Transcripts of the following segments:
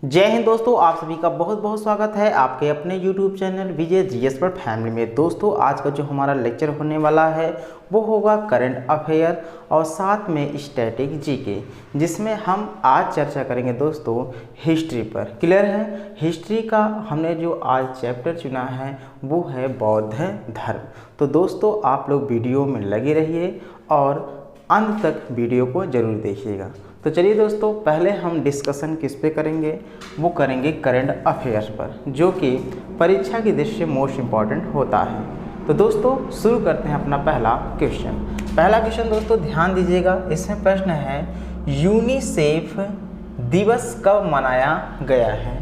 जय हिंद दोस्तों, आप सभी का बहुत बहुत स्वागत है आपके अपने YouTube चैनल विजय जीएस पर फैमिली में। दोस्तों आज का जो हमारा लेक्चर होने वाला है वो होगा करंट अफेयर और साथ में स्टैटिक जीके, जिसमें हम आज चर्चा करेंगे दोस्तों हिस्ट्री पर। क्लियर है? हिस्ट्री का हमने जो आज चैप्टर चुना है वो है बौद्ध धर्म। तो दोस्तों आप लोग वीडियो में लगे रहिए और अंत तक वीडियो को जरूर देखिएगा। तो चलिए दोस्तों, पहले हम डिस्कशन किस पे करेंगे, वो करेंगे करंट अफेयर्स पर, जो कि परीक्षा की दृष्टि से मोस्ट इम्पॉर्टेंट होता है। तो दोस्तों शुरू करते हैं अपना पहला क्वेश्चन दोस्तों ध्यान दीजिएगा। इसमें प्रश्न है यूनिसेफ दिवस कब मनाया गया है?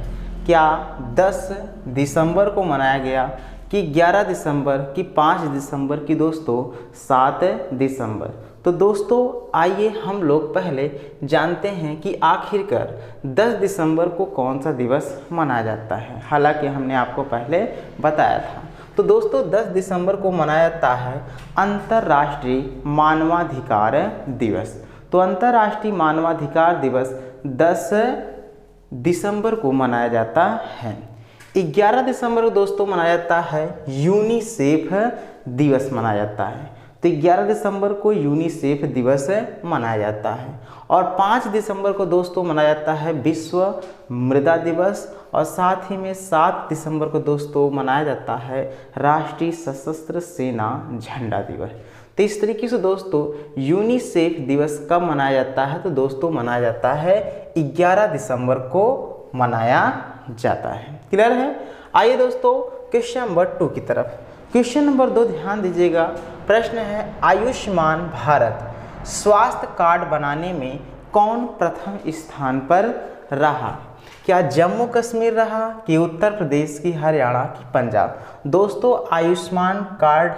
क्या 10 दिसंबर को मनाया गया कि 11 दिसंबर कि 5 दिसंबर की दोस्तों 7 दिसंबर? तो दोस्तों आइए हम लोग पहले जानते हैं कि आखिरकार 10 दिसंबर को कौन सा दिवस मनाया जाता है। हालांकि हमने आपको पहले बताया था। तो दोस्तों 10 दिसंबर को मनाया जाता है अंतर्राष्ट्रीय मानवाधिकार दिवस। तो अंतर्राष्ट्रीय मानवाधिकार दिवस 10 दिसंबर को मनाया जाता है। 11 दिसंबर को दोस्तों मनाया जाता है यूनिसेफ दिवस मनाया जाता है। तो 11 दिसंबर को यूनिसेफ दिवस मनाया जाता है और 5 दिसंबर को दोस्तों मनाया जाता है विश्व मृदा दिवस और साथ ही में 7 दिसंबर को दोस्तों मनाया जाता है राष्ट्रीय सशस्त्र सेना झंडा दिवस। तो इस तरीके से दोस्तों यूनिसेफ दिवस कब मनाया जाता है? तो दोस्तों मनाया जाता है 11 दिसंबर को मनाया जाता है। क्लियर है? आइए दोस्तों क्वेश्चन नंबर 2 की तरफ। क्वेश्चन नंबर 2 ध्यान दीजिएगा। प्रश्न है आयुष्मान भारत स्वास्थ्य कार्ड बनाने में कौन प्रथम स्थान पर रहा? क्या जम्मू कश्मीर रहा कि उत्तर प्रदेश की, हरियाणा की, पंजाब? दोस्तों आयुष्मान कार्ड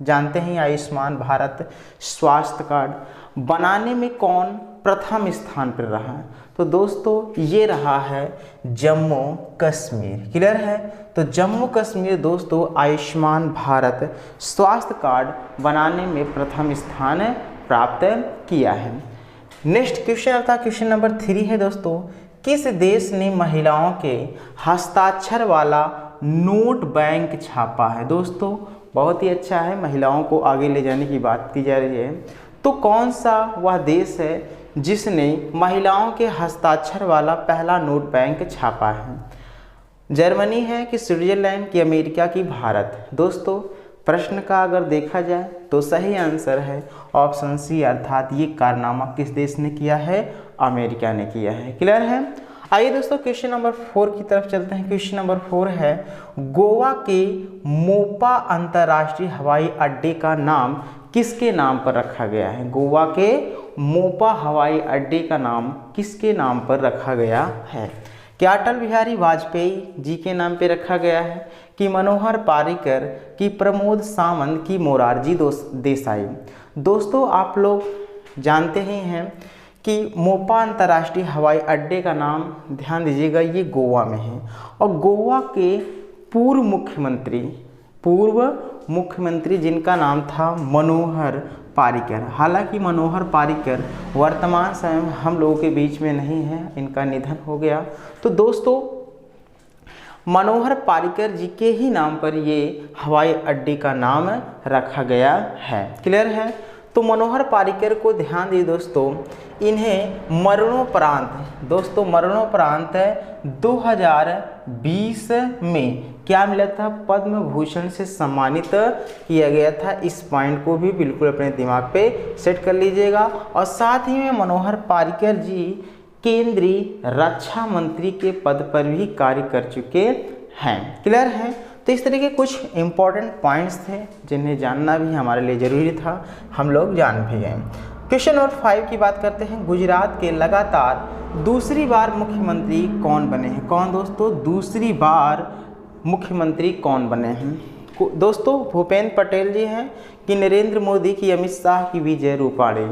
जानते हैं, आयुष्मान भारत स्वास्थ्य कार्ड बनाने में कौन प्रथम स्थान पर रहा? तो दोस्तों ये रहा है जम्मू कश्मीर। क्लियर है? तो जम्मू कश्मीर दोस्तों आयुष्मान भारत स्वास्थ्य कार्ड बनाने में प्रथम स्थान प्राप्त किया है। नेक्स्ट क्वेश्चन आता है क्वेश्चन नंबर 3 है दोस्तों। किस देश ने महिलाओं के हस्ताक्षर वाला नोट बैंक छापा है? दोस्तों बहुत ही अच्छा है, महिलाओं को आगे ले जाने की बात की जा रही है। तो कौन सा वह देश है जिसने महिलाओं के हस्ताक्षर वाला पहला नोट बैंक छापा है? जर्मनी है कि स्विट्जरलैंड की, अमेरिका की, भारत? दोस्तों प्रश्न का अगर देखा जाए तो सही आंसर है ऑप्शन सी, अर्थात ये कारनामा किस देश ने किया है? अमेरिका ने किया है। क्लियर है? आइए दोस्तों क्वेश्चन नंबर 4 की तरफ चलते हैं। क्वेश्चन नंबर 4 है गोवा के मोपा अंतर्राष्ट्रीय हवाई अड्डे का नाम किसके नाम पर रखा गया है? गोवा के मोपा हवाई अड्डे का नाम किसके नाम पर रखा गया है? क्या अटल बिहारी वाजपेयी जी के नाम पे रखा गया है कि मनोहर पारिकर की, प्रमोद सावंत की, मोरारजी देसाई? दोस्तों आप लोग जानते ही हैं कि मोपा अंतर्राष्ट्रीय हवाई अड्डे का नाम ध्यान दीजिएगा ये गोवा में है और गोवा के पूर्व मुख्यमंत्री जिनका नाम था मनोहर पारिकर। हालांकि मनोहर पारिकर वर्तमान समय में हम लोगों के बीच में नहीं है, इनका निधन हो गया। तो दोस्तों मनोहर पारिकर जी के ही नाम पर ये हवाई अड्डे का नाम रखा गया है। क्लियर है? तो मनोहर पारिकर को ध्यान दिए दोस्तों, इन्हें मरणोपरांत 2020 में क्या मिला था? पद्म भूषण से सम्मानित किया गया था। इस पॉइंट को भी बिल्कुल अपने दिमाग पे सेट कर लीजिएगा। और साथ ही में मनोहर पारिकर जी केंद्रीय रक्षा मंत्री के पद पर भी कार्य कर चुके हैं। क्लियर है? तो इस तरह के कुछ इंपॉर्टेंट पॉइंट्स थे जिन्हें जानना भी हमारे लिए ज़रूरी था, हम लोग जान भी गए। क्वेश्चन नंबर 5 की बात करते हैं। गुजरात के लगातार दूसरी बार मुख्यमंत्री कौन बने हैं? कौन दोस्तों दूसरी बार मुख्यमंत्री कौन बने हैं? दोस्तों भूपेंद्र पटेल जी हैं कि नरेंद्र मोदी की, अमित शाह की, विजय रूपाणी?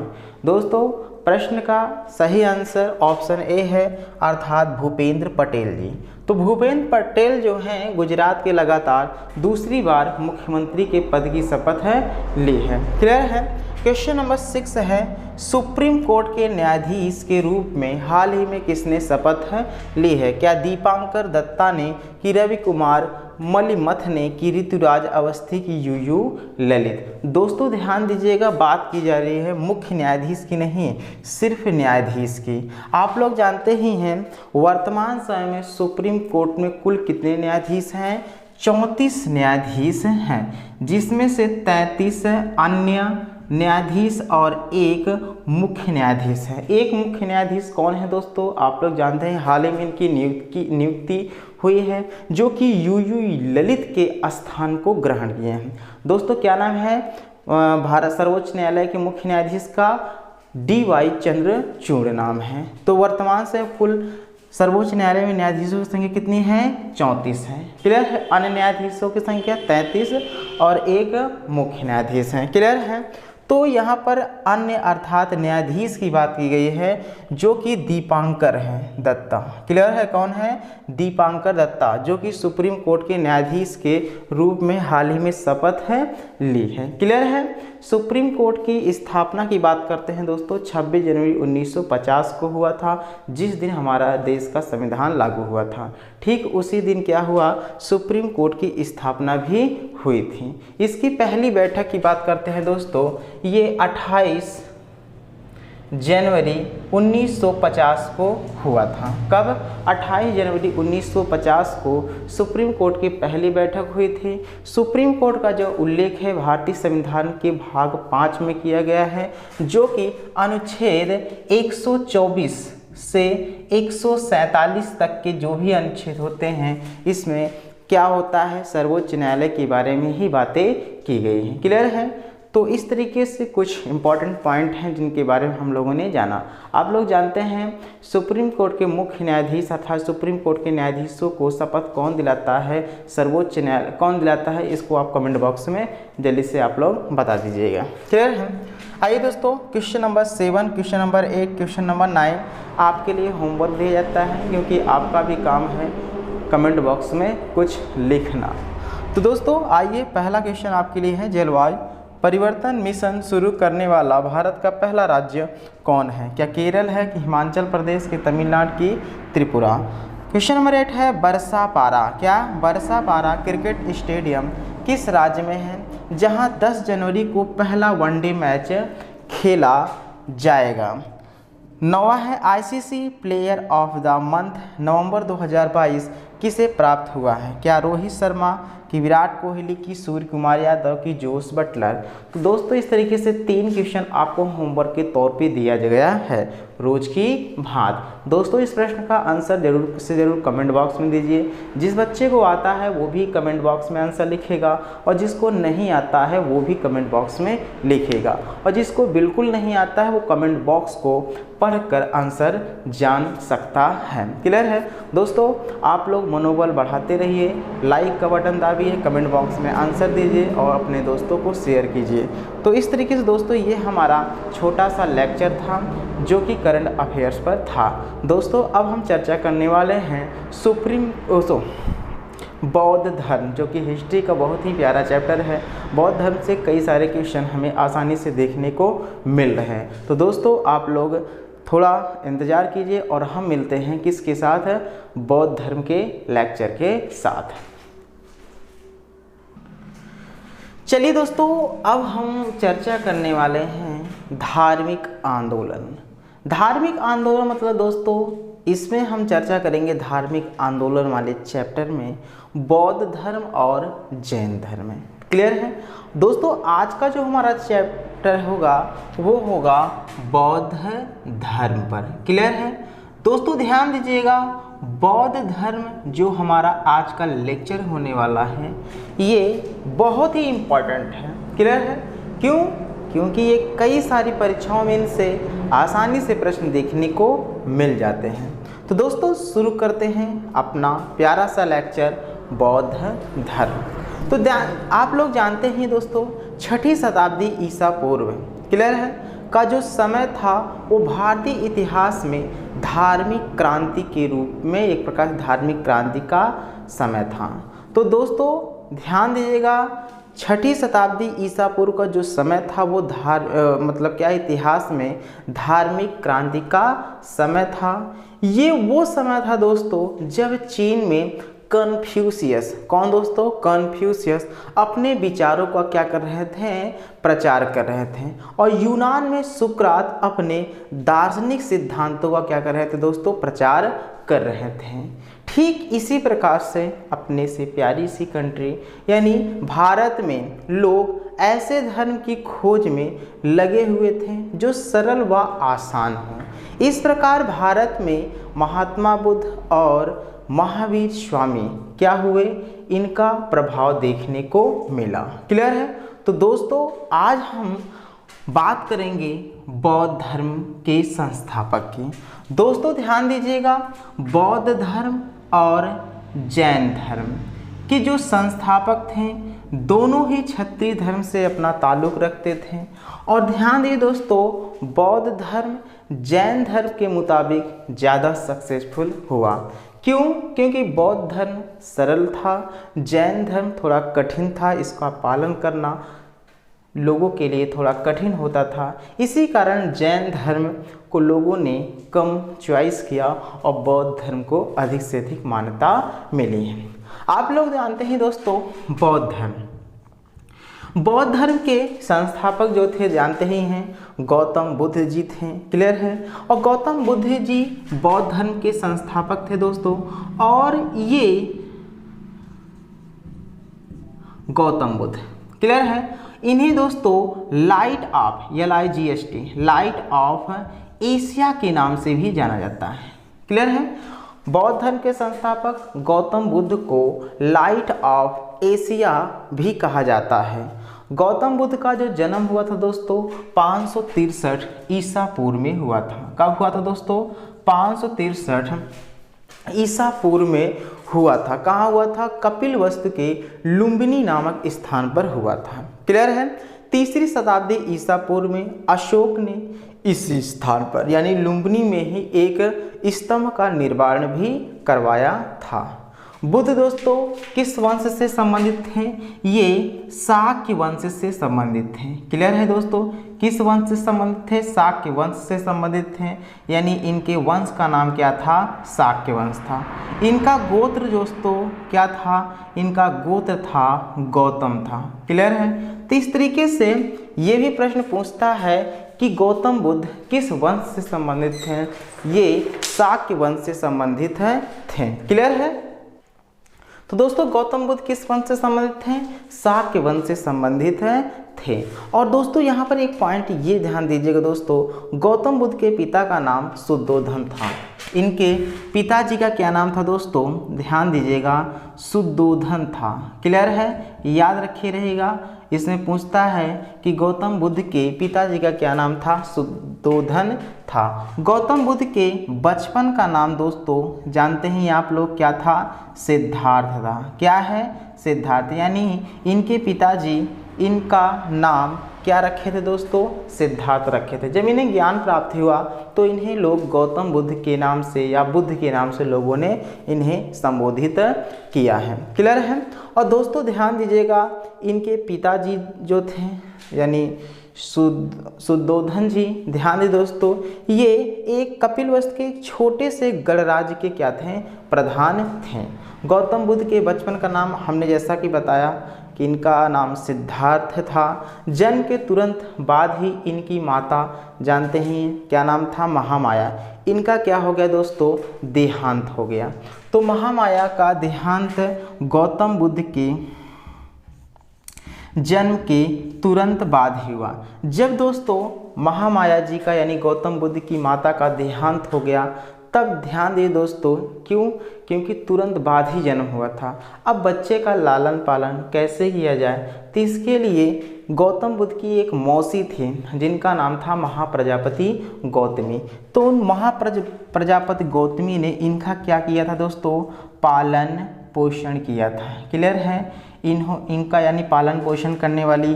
दोस्तों प्रश्न का सही आंसर ऑप्शन ए है, अर्थात भूपेंद्र पटेल जी। तो भूपेंद्र पटेल जो हैं गुजरात के लगातार दूसरी बार मुख्यमंत्री के पद की शपथ ली है। क्लियर है? क्वेश्चन नंबर 6 है, सुप्रीम कोर्ट के न्यायाधीश के रूप में हाल ही में किसने शपथ ली है? क्या दीपांकर दत्ता ने, कि रवि कुमार मलिमथ ने, कि ऋतुराज अवस्थी, की यूयू ललित? दोस्तों ध्यान दीजिएगा, बात की जा रही है मुख्य न्यायाधीश की नहीं, सिर्फ न्यायाधीश की। आप लोग जानते ही हैं वर्तमान समय में सुप्रीम कोर्ट में कुल कितने न्यायाधीश हैं? 34 न्यायाधीश हैं, जिसमें से 33 अन्य न्यायाधीश और एक मुख्य न्यायाधीश है। एक मुख्य न्यायाधीश कौन है दोस्तों? आप लोग जानते हैं हाल ही में इनकी नियुक्ति हुई है, जो कि यूयू ललित के स्थान को ग्रहण किए हैं। दोस्तों क्या नाम है भारत सर्वोच्च न्यायालय के मुख्य न्यायाधीश का? DY चंद्रचूड़ नाम है। तो वर्तमान से कुल सर्वोच्च न्यायालय में न्यायाधीशों की संख्या कितनी है? 34 है। क्लियर है? अन्य न्यायाधीशों की संख्या 33 और एक मुख्य न्यायाधीश हैं। क्लियर है? तो यहाँ पर अन्य अर्थात न्यायाधीश की बात की गई है, जो कि दीपांकर है दत्ता। क्लियर है? कौन है? दीपांकर दत्ता, जो कि सुप्रीम कोर्ट के न्यायाधीश के रूप में हाल ही में शपथ ली है। क्लियर है? सुप्रीम कोर्ट की स्थापना की बात करते हैं दोस्तों, 26 जनवरी 1950 को हुआ था, जिस दिन हमारा देश का संविधान लागू हुआ था। ठीक उसी दिन क्या हुआ? सुप्रीम कोर्ट की स्थापना भी हुई थी। इसकी पहली बैठक की बात करते हैं दोस्तों, ये 28 जनवरी 1950 को हुआ था। कब? 28 जनवरी 1950 को सुप्रीम कोर्ट की पहली बैठक हुई थी। सुप्रीम कोर्ट का जो उल्लेख है भारतीय संविधान के भाग 5 में किया गया है, जो कि अनुच्छेद 124 से 147 तक के जो भी अनुच्छेद होते हैं, इसमें क्या होता है? सर्वोच्च न्यायालय के बारे में ही बातें की गई हैं। क्लियर है? तो इस तरीके से कुछ इंपॉर्टेंट पॉइंट हैं जिनके बारे में हम लोगों ने जाना। आप लोग जानते हैं सुप्रीम कोर्ट के मुख्य न्यायाधीश अर्थात सुप्रीम कोर्ट के न्यायाधीशों को शपथ कौन दिलाता है? सर्वोच्च न्यायालय कौन दिलाता है? इसको आप कमेंट बॉक्स में जल्दी से आप लोग बता दीजिएगा। क्लियर है? आइए दोस्तों, question number 7, question number 8, question number 9 आपके लिए होमवर्क दिया जाता है, क्योंकि आपका भी काम है कमेंट बॉक्स में कुछ लिखना। तो दोस्तों आइए, पहला क्वेश्चन आपके लिए है, जलवायु परिवर्तन मिशन शुरू करने वाला भारत का पहला राज्य कौन है? क्या केरल है, कि हिमाचल प्रदेश, की तमिलनाडु, की त्रिपुरा? क्वेश्चन नंबर 8 है, बरसापारा। क्या? बरसापारा क्रिकेट स्टेडियम किस राज्य में है, जहां 10 जनवरी को पहला वनडे मैच खेला जाएगा? 9वां है, ICC player of the month नवंबर 2022 किसे प्राप्त हुआ है? क्या रोहित शर्मा, कि विराट कोहली, की सूर्य कुमार यादव, की जोस बटलर? तो दोस्तों इस तरीके से 3 क्वेश्चन आपको होमवर्क के तौर पे दिया गया है रोज की भांति। दोस्तों इस प्रश्न का आंसर जरूर कमेंट बॉक्स में दीजिए। जिस बच्चे को आता है वो भी कमेंट बॉक्स में आंसर लिखेगा, और जिसको नहीं आता है वो भी कमेंट बॉक्स में लिखेगा, और जिसको बिल्कुल नहीं आता है वो कमेंट बॉक्स को पढ़कर आंसर जान सकता है। क्लियर है दोस्तों? आप लोग मनोबल बढ़ाते रहिए, लाइक का बटन दाबिए, कमेंट बॉक्स में आंसर दीजिए और अपने दोस्तों को शेयर कीजिए। तो इस तरीके से दोस्तों ये हमारा छोटा सा लेक्चर था, जो कि करंट अफेयर्स पर था। दोस्तों अब हम चर्चा करने वाले हैं बौद्ध धर्म, जो कि हिस्ट्री का बहुत ही प्यारा चैप्टर है। बौद्ध धर्म से कई सारे क्वेश्चन हमें आसानी से देखने को मिल रहे हैं। तो दोस्तों आप लोग थोड़ा इंतज़ार कीजिए, और हम मिलते हैं किसके साथ? बौद्ध धर्म के लेक्चर के साथ। चलिए दोस्तों अब हम चर्चा करने वाले हैं धार्मिक आंदोलन। धार्मिक आंदोलन मतलब दोस्तों इसमें हम चर्चा करेंगे धार्मिक आंदोलन वाले चैप्टर में बौद्ध धर्म और जैन धर्म। क्लियर है दोस्तों? आज का जो हमारा चैप्टर होगा वो होगा बौद्ध धर्म पर। क्लियर है दोस्तों? ध्यान दीजिएगा, बौद्ध धर्म जो हमारा आज का लेक्चर होने वाला है ये बहुत ही इम्पोर्टेंट है। क्लियर है? क्यों? क्योंकि ये कई सारी परीक्षाओं में इनसे आसानी से प्रश्न देखने को मिल जाते हैं। तो दोस्तों शुरू करते हैं अपना प्यारा सा लेक्चर बौद्ध धर्म। तो आप लोग जानते हैं दोस्तों 6ठी शताब्दी ईसा पूर्व, क्लियर है, का जो समय था वो भारतीय इतिहास में धार्मिक क्रांति के रूप में एक प्रकार धार्मिक क्रांति का समय था। तो दोस्तों ध्यान दीजिएगा छठी शताब्दी ईसा पूर्व का जो समय था वो मतलब क्या इतिहास में धार्मिक क्रांति का समय था। ये वो समय था दोस्तों जब चीन में कन्फ्यूशियस, कौन दोस्तों, कन्फ्यूशियस अपने विचारों का क्या कर रहे थे, प्रचार कर रहे थे। और यूनान में सुकरात अपने दार्शनिक सिद्धांतों का क्या कर रहे थे दोस्तों, प्रचार कर रहे थे। ठीक इसी प्रकार से अपने से प्यारी सी कंट्री यानी भारत में लोग ऐसे धर्म की खोज में लगे हुए थे जो सरल व आसान हो। इस प्रकार भारत में महात्मा बुद्ध और महावीर स्वामी क्या हुए, इनका प्रभाव देखने को मिला। क्लियर है। तो दोस्तों आज हम बात करेंगे बौद्ध धर्म के संस्थापक की। दोस्तों ध्यान दीजिएगा, बौद्ध धर्म और जैन धर्म के जो संस्थापक थे दोनों ही क्षत्रिय धर्म से अपना ताल्लुक़ रखते थे। और ध्यान दीजिए दोस्तों, बौद्ध धर्म जैन धर्म के मुताबिक ज़्यादा सक्सेसफुल हुआ। क्यों? क्योंकि बौद्ध धर्म सरल था, जैन धर्म थोड़ा कठिन था, इसका पालन करना लोगों के लिए थोड़ा कठिन होता था। इसी कारण जैन धर्म को लोगों ने कम चॉइस किया और बौद्ध धर्म को अधिक से अधिक मान्यता मिली है। आप लोग जानते हैं दोस्तों, बौद्ध धर्म के संस्थापक जो थे जानते ही हैं, गौतम बुद्ध जी थे। क्लियर है। और गौतम बुद्ध जी बौद्ध धर्म के संस्थापक थे दोस्तों। और ये गौतम बुद्ध, क्लियर है, इन्हें दोस्तों light of LIGHT light of Asia के नाम से भी जाना जाता है। क्लियर है। बौद्ध धर्म के संस्थापक गौतम बुद्ध को लाइट ऑफ एशिया भी कहा जाता है। गौतम बुद्ध का जो जन्म हुआ था दोस्तों 563 ईसा पूर्व में हुआ था। कब हुआ था दोस्तों? 563 ईसा पूर्व में हुआ था। कहाँ हुआ था? कपिलवस्तु के लुम्बिनी नामक स्थान पर हुआ था। क्लियर है। तीसरी शताब्दी ईसा पूर्व में अशोक ने इसी स्थान पर यानी लुम्बिनी में ही एक स्तंभ का निर्माण भी करवाया था। बुद्ध दोस्तों किस वंश से संबंधित थे? ये शाक्य वंश से संबंधित थे। क्लियर है दोस्तों, किस वंश से संबंधित थे? शाक्य वंश से संबंधित थे। यानी इनके वंश का नाम क्या था? शाक्य वंश था। इनका गोत्र दोस्तों क्या था? इनका गोत्र था गौतम था। क्लियर है। तो इस तरीके से ये भी प्रश्न पूछता है कि गौतम बुद्ध किस वंश से संबंधित थे? ये शाक्य वंश से संबंधित थे। क्लियर है। तो दोस्तों गौतम बुद्ध किस वंश से संबंधित थे? शाक्य वंश से संबंधित थे। और दोस्तों यहाँ पर एक पॉइंट ये ध्यान दीजिएगा दोस्तों, गौतम बुद्ध के पिता का नाम शुद्धोधन था। इनके पिताजी का क्या नाम था दोस्तों? ध्यान दीजिएगा, शुद्धोधन था। क्लियर है, याद रखिए रहेगा। इसमें पूछता है कि गौतम बुद्ध के पिताजी का क्या नाम था? शुद्धोधन था। गौतम बुद्ध के बचपन का नाम दोस्तों जानते हैं आप लोग क्या था? सिद्धार्थ था। क्या है? सिद्धार्थ। यानी इनके पिताजी इनका नाम क्या रखे थे दोस्तों? सिद्धार्थ रखे थे। जब इन्हें ज्ञान प्राप्त हुआ तो इन्हें लोग गौतम बुद्ध के नाम से या बुद्ध के नाम से लोगों ने इन्हें संबोधित किया है। क्लियर है। और दोस्तों ध्यान दीजिएगा, इनके पिताजी जो थे यानी शुद्धोधन जी, ध्यान दे दोस्तों, ये एक कपिलवस्तु के छोटे से गणराज्य के क्या थे? प्रधान थे। गौतम बुद्ध के बचपन का नाम हमने जैसा कि बताया कि इनका नाम सिद्धार्थ था। जन्म के तुरंत बाद ही इनकी माता जानते हैं क्या नाम था? महामाया। इनका क्या हो गया दोस्तों? देहांत हो गया। तो महामाया का देहांत गौतम बुद्ध के जन्म के तुरंत बाद ही हुआ। जब दोस्तों महामाया जी का यानी गौतम बुद्ध की माता का देहांत हो गया तब ध्यान दिए दोस्तों, क्यों? क्योंकि तुरंत बाद ही जन्म हुआ था। अब बच्चे का लालन पालन कैसे किया जाए, तो इसके लिए गौतम बुद्ध की एक मौसी थी जिनका नाम था महाप्रजापति गौतमी। तो उन महाप्रजापति गौतमी ने इनका क्या किया था दोस्तों? पालन पोषण किया था। क्लियर है। इनका यानी पालन पोषण करने वाली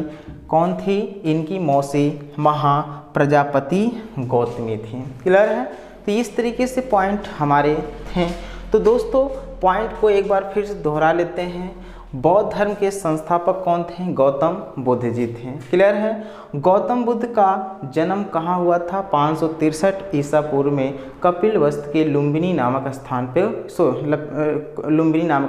कौन थी? इनकी मौसी महाप्रजापति गौतमी थी। क्लियर है। तो इस तरीके से पॉइंट हमारे थे। तो दोस्तों पॉइंट को एक बार फिर से दोहरा लेते हैं। बौद्ध धर्म के संस्थापक कौन थे? गौतम बुद्ध जी थे। क्लियर है। गौतम बुद्ध का जन्म कहाँ हुआ था? 563 ईसा पूर्व में कपिलवस्तु के लुम्बिनी नामक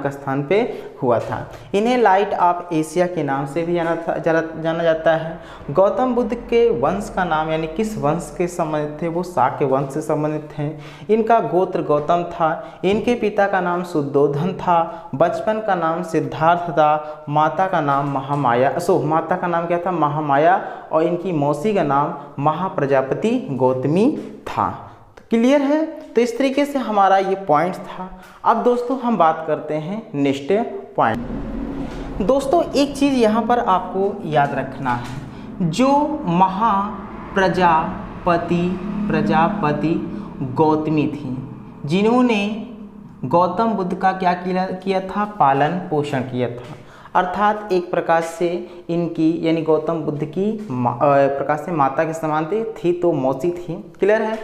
स्थान पे हुआ था। इन्हें लाइट ऑफ एशिया के नाम से भी जाना जाता है। गौतम बुद्ध के वंश का नाम यानी किस वंश के संबंधित थे? वो शाक्य वंश से संबंधित हैं। इनका गोत्र गौतम था। इनके पिता का नाम शुद्धोधन था। बचपन का नाम सिद्धार्थ था। माता का नाम माता का नाम क्या था? महामाया। और इनकी मौसी का नाम महाप्रजापति गौतमी था। तो क्लियर है। तो इस तरीके से हमारा ये पॉइंट था। अब दोस्तों हम बात करते हैं नेक्स्ट पॉइंट। दोस्तों एक चीज़ यहाँ पर आपको याद रखना है, जो प्रजापति गौतमी थी, जिन्होंने गौतम बुद्ध का क्या किया था? पालन पोषण किया था। अर्थात एक प्रकार से इनकी यानी गौतम बुद्ध की प्रकार से माता के समान थी, तो मौसी थी। क्लियर है।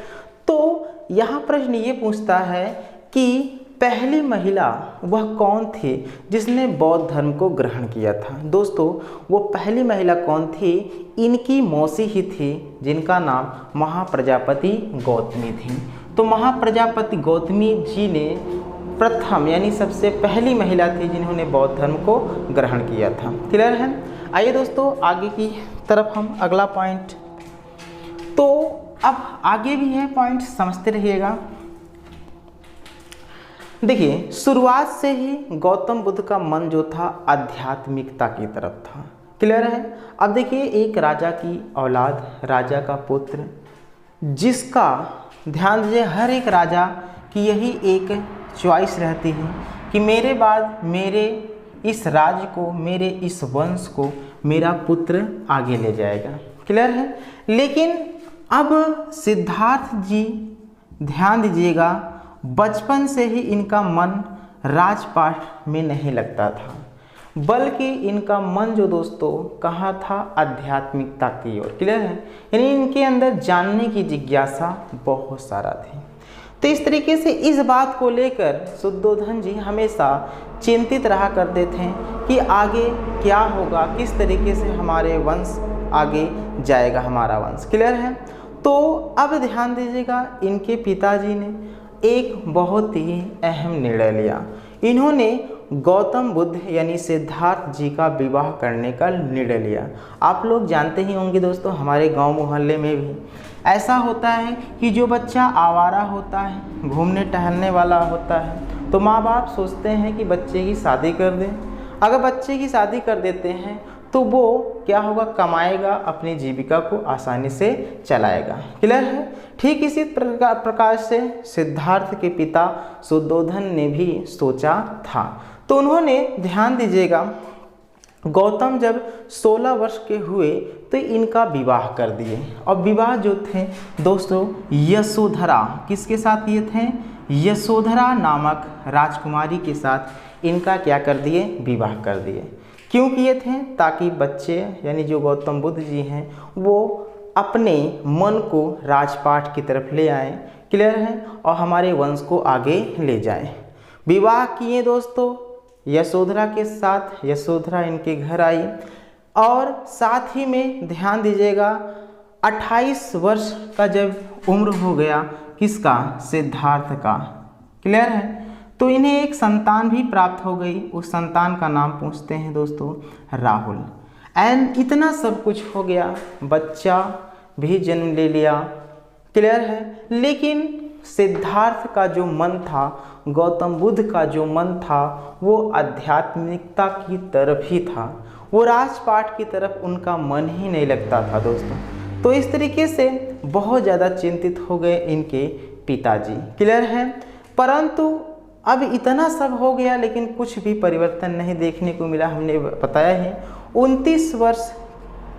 तो यहाँ प्रश्न ये पूछता है कि पहली महिला वह कौन थी जिसने बौद्ध धर्म को ग्रहण किया था? दोस्तों वो पहली महिला कौन थी? इनकी मौसी ही थी, जिनका नाम महाप्रजापति गौतमी थी। तो महाप्रजापति गौतमी जी ने प्रथम यानी सबसे पहली महिला थी जिन्होंने बौद्ध धर्म को ग्रहण किया था। क्लियर है। आइए दोस्तों आगे की तरफ हम अगला पॉइंट, तो अब आगे भी है पॉइंट, समझते रहिएगा। देखिए शुरुआत से ही गौतम बुद्ध का मन जो था आध्यात्मिकता की तरफ था। क्लियर है। अब देखिए एक राजा की औलाद, राजा का पुत्र, जिसका ध्यान दीजिए हर एक राजा की यही एक चॉइस रहती है कि मेरे बाद मेरे इस राज्य को, मेरे इस वंश को मेरा पुत्र आगे ले जाएगा। क्लियर है। लेकिन अब सिद्धार्थ जी ध्यान दीजिएगा, बचपन से ही इनका मन राजपाट में नहीं लगता था, बल्कि इनका मन जो दोस्तों कहाँ था? आध्यात्मिकता की ओर। क्लियर है। यानी इनके अंदर जानने की जिज्ञासा बहुत सारा थी। तो इस तरीके से इस बात को लेकर शुद्धोधन जी हमेशा चिंतित रहा करते थे कि आगे क्या होगा, किस तरीके से हमारे वंश आगे जाएगा, हमारा वंश। क्लियर है। तो अब ध्यान दीजिएगा, इनके पिताजी ने एक बहुत ही अहम निर्णय लिया। इन्होंने गौतम बुद्ध यानी सिद्धार्थ जी का विवाह करने का निर्णय लिया। आप लोग जानते ही होंगे दोस्तों, हमारे गांव मोहल्ले में भी ऐसा होता है कि जो बच्चा आवारा होता है, घूमने टहलने वाला होता है, तो माँ बाप सोचते हैं कि बच्चे की शादी कर दें। अगर बच्चे की शादी कर देते हैं तो वो क्या होगा? कमाएगा, अपनी जीविका को आसानी से चलाएगा। क्लियर है। ठीक इसी प्रकार से सिद्धार्थ के पिता शुद्धोधन ने भी सोचा था। तो उन्होंने ध्यान दीजिएगा, गौतम जब 16 वर्ष के हुए तो इनका विवाह कर दिए। और विवाह जो थे दोस्तों यशोधरा, किसके साथ किए थे? यशोधरा नामक राजकुमारी के साथ इनका क्या कर दिए? विवाह कर दिए। क्यों किए थे? ताकि बच्चे यानी जो गौतम बुद्ध जी हैं वो अपने मन को राजपाट की तरफ ले आए। क्लियर है। और हमारे वंश को आगे ले जाए। विवाह किए दोस्तों यशोधरा के साथ। यशोधरा इनके घर आई और साथ ही में ध्यान दीजिएगा 28 वर्ष का जब उम्र हो गया किसका? सिद्धार्थ का। क्लियर है। तो इन्हें एक संतान भी प्राप्त हो गई। उस संतान का नाम पूछते हैं दोस्तों राहुल। एंड इतना सब कुछ हो गया, बच्चा भी जन्म ले लिया। क्लियर है। लेकिन सिद्धार्थ का जो मन था, गौतम बुद्ध का जो मन था, वो आध्यात्मिकता की तरफ ही था। वो राजपाट की तरफ उनका मन ही नहीं लगता था दोस्तों। तो इस तरीके से बहुत ज़्यादा चिंतित हो गए इनके पिताजी। क्लियर है। परंतु अब इतना सब हो गया लेकिन कुछ भी परिवर्तन नहीं देखने को मिला। हमने बताया है 29 वर्ष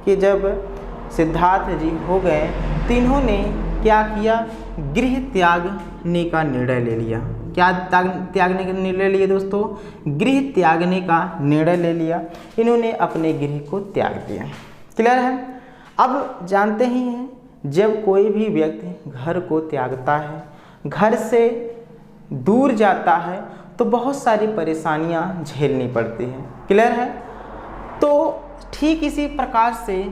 के जब सिद्धार्थ जी हो गए तो इन्होंने क्या किया? गृह त्यागने का निर्णय ले लिया। क्या त्यागने का निर्णय लिया दोस्तों? गृह त्यागने का निर्णय ले लिया। इन्होंने अपने गृह को त्याग दिया। क्लियर है। अब जानते ही हैं, जब कोई भी व्यक्ति घर को त्यागता है, घर से दूर जाता है, तो बहुत सारी परेशानियां झेलनी पड़ती हैं। क्लियर है? तो ठीक इसी प्रकार से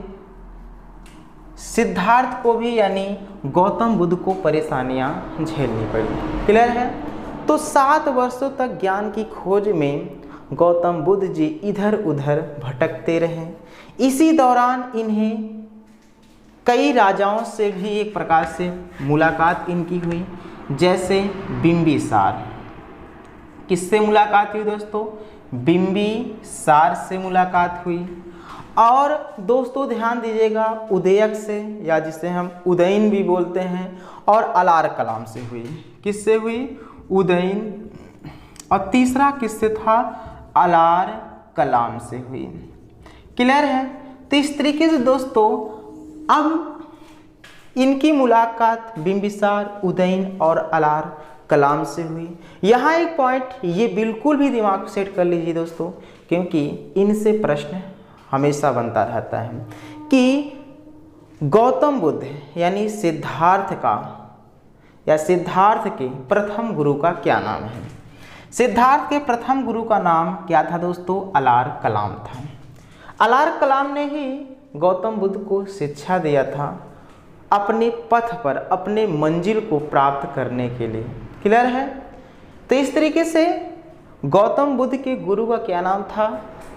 सिद्धार्थ को भी यानी गौतम बुद्ध को परेशानियां झेलनी पड़ी। क्लियर है? तो 7 वर्षों तक ज्ञान की खोज में गौतम बुद्ध जी इधर उधर भटकते रहे। इसी दौरान इन्हें कई राजाओं से भी एक प्रकार से मुलाकात इनकी हुई, जैसे बिंबिसार। किससे मुलाकात हुई दोस्तों? बिंबिसार से मुलाकात हुई। और दोस्तों ध्यान दीजिएगा, उदयक से, या जिसे हम उदयन भी बोलते हैं, और अलार कलाम से हुई। किससे हुई? उदयन। और तीसरा किससे था? अलार कलाम से हुई। क्लियर है? तो इस तरीके से दोस्तों अब इनकी मुलाकात बिंबिसार, उदयन और अलार कलाम से हुई। यहाँ एक पॉइंट ये बिल्कुल भी दिमाग सेट कर लीजिए दोस्तों, क्योंकि इनसे प्रश्न हमेशा बनता रहता है कि गौतम बुद्ध यानी सिद्धार्थ का या सिद्धार्थ के प्रथम गुरु का क्या नाम है? सिद्धार्थ के प्रथम गुरु का नाम क्या था दोस्तों? अलार कलाम था। अलार कलाम ने ही गौतम बुद्ध को शिक्षा दिया था अपने पथ पर, अपने मंजिल को प्राप्त करने के लिए। क्लियर है? तो इस तरीके से गौतम बुद्ध के गुरु का क्या नाम था?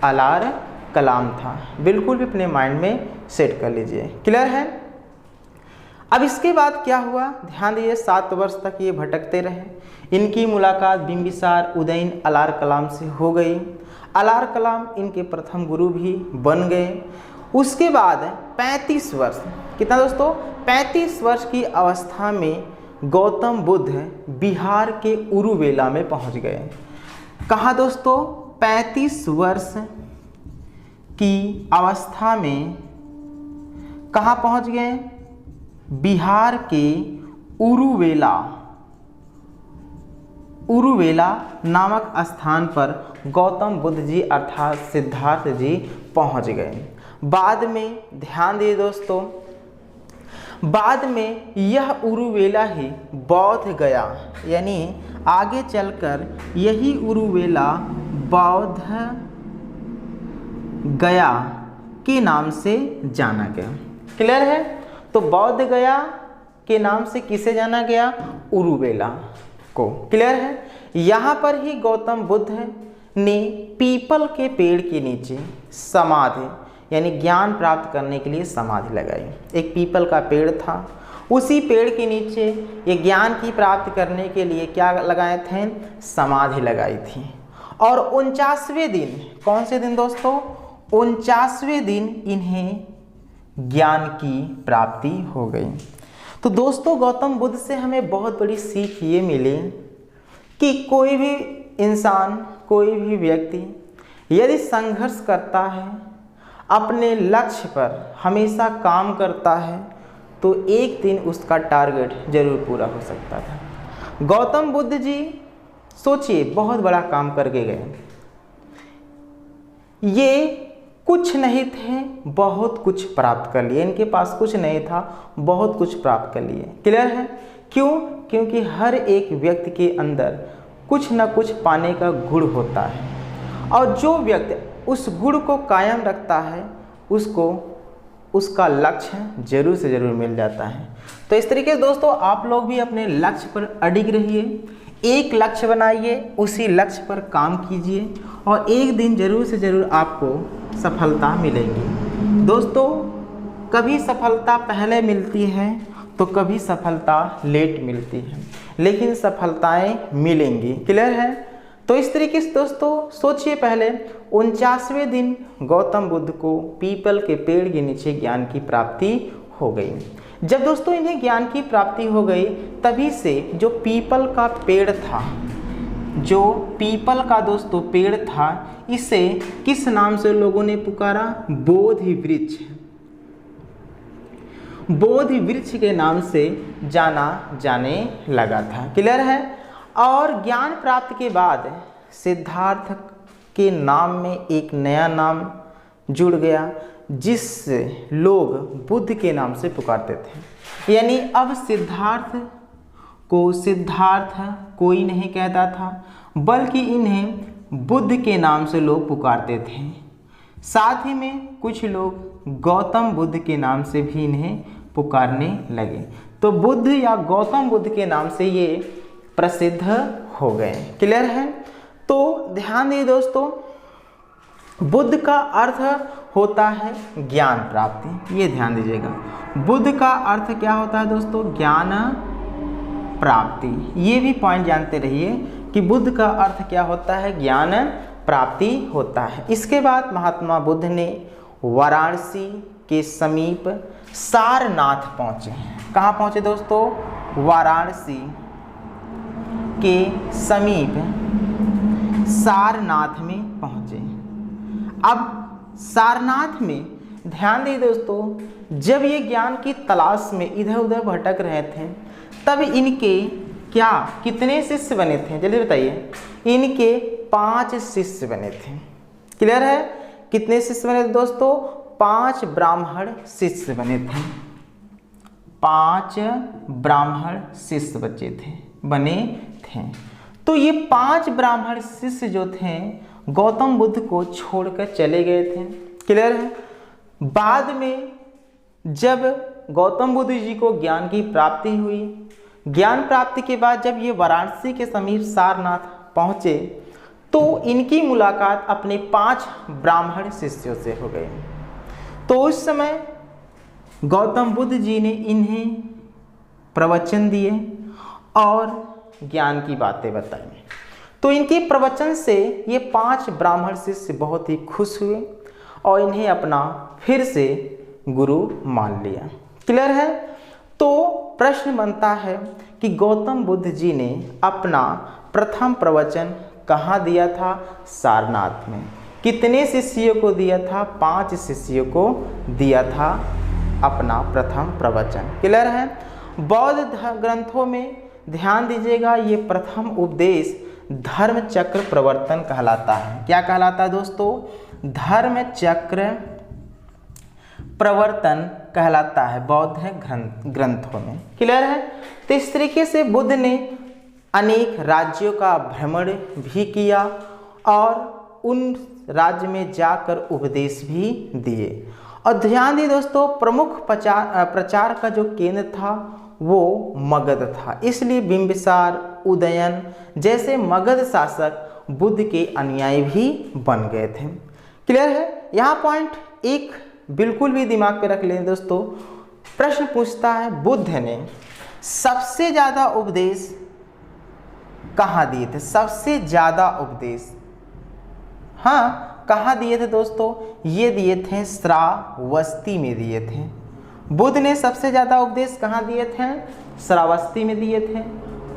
अलार कलाम था। बिल्कुल भी अपने माइंड में सेट कर लीजिए। क्लियर है? अब इसके बाद क्या हुआ? ध्यान दीजिए, 7 वर्ष तक ये भटकते रहे। इनकी मुलाकात बिंबिसार, उदयन, अलार कलाम से हो गई। अलार कलाम इनके प्रथम गुरु भी बन गए। उसके बाद 35 वर्ष, कितना दोस्तों? 35 वर्ष की अवस्था में गौतम बुद्ध बिहार के उरुवेला में पहुंच गए। कहाँ दोस्तों? 35 वर्ष की अवस्था में कहाँ पहुंच गए? बिहार के उरुवेला नामक स्थान पर गौतम बुद्ध जी अर्थात सिद्धार्थ जी पहुंच गए। बाद में ध्यान दिए दोस्तों, बाद में यह उरुवेला ही बौद्ध गया, यानी आगे चलकर यही उरुवेला बौद्ध गया के नाम से जाना गया। क्लियर है? तो बौद्ध गया के नाम से किसे जाना गया? उरुवेला को। क्लियर है? यहाँ पर ही गौतम बुद्ध ने पीपल के पेड़ के नीचे समाधि यानी ज्ञान प्राप्त करने के लिए समाधि लगाई। एक पीपल का पेड़ था, उसी पेड़ के नीचे ये ज्ञान की प्राप्ति करने के लिए क्या लगाए थे? समाधि लगाई थी। और 49वें दिन, कौन से दिन दोस्तों? 49वें दिन इन्हें ज्ञान की प्राप्ति हो गई। तो दोस्तों गौतम बुद्ध से हमें बहुत बड़ी सीख ये मिली कि कोई भी इंसान, कोई भी व्यक्ति यदि संघर्ष करता है, अपने लक्ष्य पर हमेशा काम करता है, तो एक दिन उसका टारगेट जरूर पूरा हो सकता था। गौतम बुद्ध जी सोचिए बहुत बड़ा काम करके गए। ये कुछ नहीं थे, बहुत कुछ प्राप्त कर लिए। इनके पास कुछ नहीं था, बहुत कुछ प्राप्त कर लिए। क्लियर है? क्यों? क्योंकि हर एक व्यक्ति के अंदर कुछ न कुछ पाने का गुण होता है, और जो व्यक्ति उस गुण को कायम रखता है उसको उसका लक्ष्य जरूर से जरूर मिल जाता है। तो इस तरीके से दोस्तों आप लोग भी अपने लक्ष्य पर अडिग रहिए, एक लक्ष्य बनाइए, उसी लक्ष्य पर काम कीजिए, और एक दिन जरूर से जरूर आपको सफलता मिलेगी। दोस्तों कभी सफलता पहले मिलती है तो कभी सफलता लेट मिलती है, लेकिन सफलताएं मिलेंगी। क्लियर है? तो इस तरीके से दोस्तों सोचिए, पहले 49वें दिन गौतम बुद्ध को पीपल के पेड़ के नीचे ज्ञान की प्राप्ति हो गई। जब दोस्तों इन्हें ज्ञान की प्राप्ति हो गई, तभी से जो पीपल का पेड़ था, जो पीपल का दोस्तों पेड़ था, इसे किस नाम से लोगों ने पुकारा? बोधि वृक्ष। बोधि वृक्ष के नाम से जाना जाने लगा था। क्लियर है? और ज्ञान प्राप्ति के बाद सिद्धार्थ के नाम में एक नया नाम जुड़ गया, जिससे लोग बुद्ध के नाम से पुकारते थे। यानी अब सिद्धार्थ को सिद्धार्थ कोई नहीं कहता था, बल्कि इन्हें बुद्ध के नाम से लोग पुकारते थे। साथ ही में कुछ लोग गौतम बुद्ध के नाम से भी इन्हें पुकारने लगे। तो बुद्ध या गौतम बुद्ध के नाम से ये प्रसिद्ध हो गए। क्लियर है? तो ध्यान दीजिए दोस्तों, बुद्ध का अर्थ होता है ज्ञान प्राप्ति। ये ध्यान दीजिएगा, बुद्ध का अर्थ क्या होता है दोस्तों? ज्ञान प्राप्ति। ये भी पॉइंट जानते रहिए कि बुद्ध का अर्थ क्या होता है? ज्ञान प्राप्ति होता है। इसके बाद महात्मा बुद्ध ने वाराणसी के समीप सारनाथ पहुँचे। कहाँ पहुँचे दोस्तों? वाराणसी के समीप सारनाथ में पहुँचे। अब सारनाथ में ध्यान दीजिए दोस्तों, जब ये ज्ञान की तलाश में इधर उधर भटक रहे थे, तब इनके क्या कितने शिष्य बने थे? जल्दी बताइए। इनके 5 शिष्य बने थे। क्लियर है? कितने शिष्य बने थे दोस्तों? 5 ब्राह्मण शिष्य बने थे। 5 ब्राह्मण शिष्य बने थे। तो ये 5 ब्राह्मण शिष्य जो थे गौतम बुद्ध को छोड़कर चले गए थे। क्लियर है? बाद में जब गौतम बुद्ध जी को ज्ञान की प्राप्ति हुई, ज्ञान प्राप्ति के बाद जब ये वाराणसी के समीप सारनाथ पहुँचे, तो इनकी मुलाकात अपने 5 ब्राह्मण शिष्यों से हो गई। तो उस समय गौतम बुद्ध जी ने इन्हें प्रवचन दिए और ज्ञान की बातें बताई। तो इनके प्रवचन से ये 5 ब्राह्मण शिष्य बहुत ही खुश हुए और इन्हें अपना फिर से गुरु मान लिया। क्लियर है? तो प्रश्न बनता है कि गौतम बुद्ध जी ने अपना प्रथम प्रवचन कहाँ दिया था? सारनाथ में। कितने शिष्यों को दिया था? 5 शिष्यों को दिया था अपना प्रथम प्रवचन। क्लियर है? बौद्ध ग्रंथों में ध्यान दीजिएगा, ये प्रथम उपदेश धर्म चक्र प्रवर्तन कहलाता है। क्या कहलाता है दोस्तों? धर्म चक्र प्रवर्तन कहलाता है बौद्ध ग्रंथों में। क्लियर है? तो इस तरीके से बुद्ध ने अनेक राज्यों का भ्रमण भी किया और उन राज्य में जाकर उपदेश भी दिए। और ध्यान दिए दोस्तों, प्रमुख प्रचार का जो केंद्र था वो मगध था, इसलिए बिंबिसार, उदयन जैसे मगध शासक बुद्ध के अनुयायी भी बन गए थे। क्लियर है? यहाँ पॉइंट एक बिल्कुल भी दिमाग पे रख लें दोस्तों। प्रश्न पूछता है, बुद्ध ने सबसे ज़्यादा उपदेश कहाँ दिए थे? सबसे ज़्यादा उपदेश हाँ कहाँ दिए थे दोस्तों? ये दिए थे श्रावस्ती में दिए थे। बुद्ध ने सबसे ज़्यादा उपदेश कहाँ दिए थे? श्रावस्ती में दिए थे।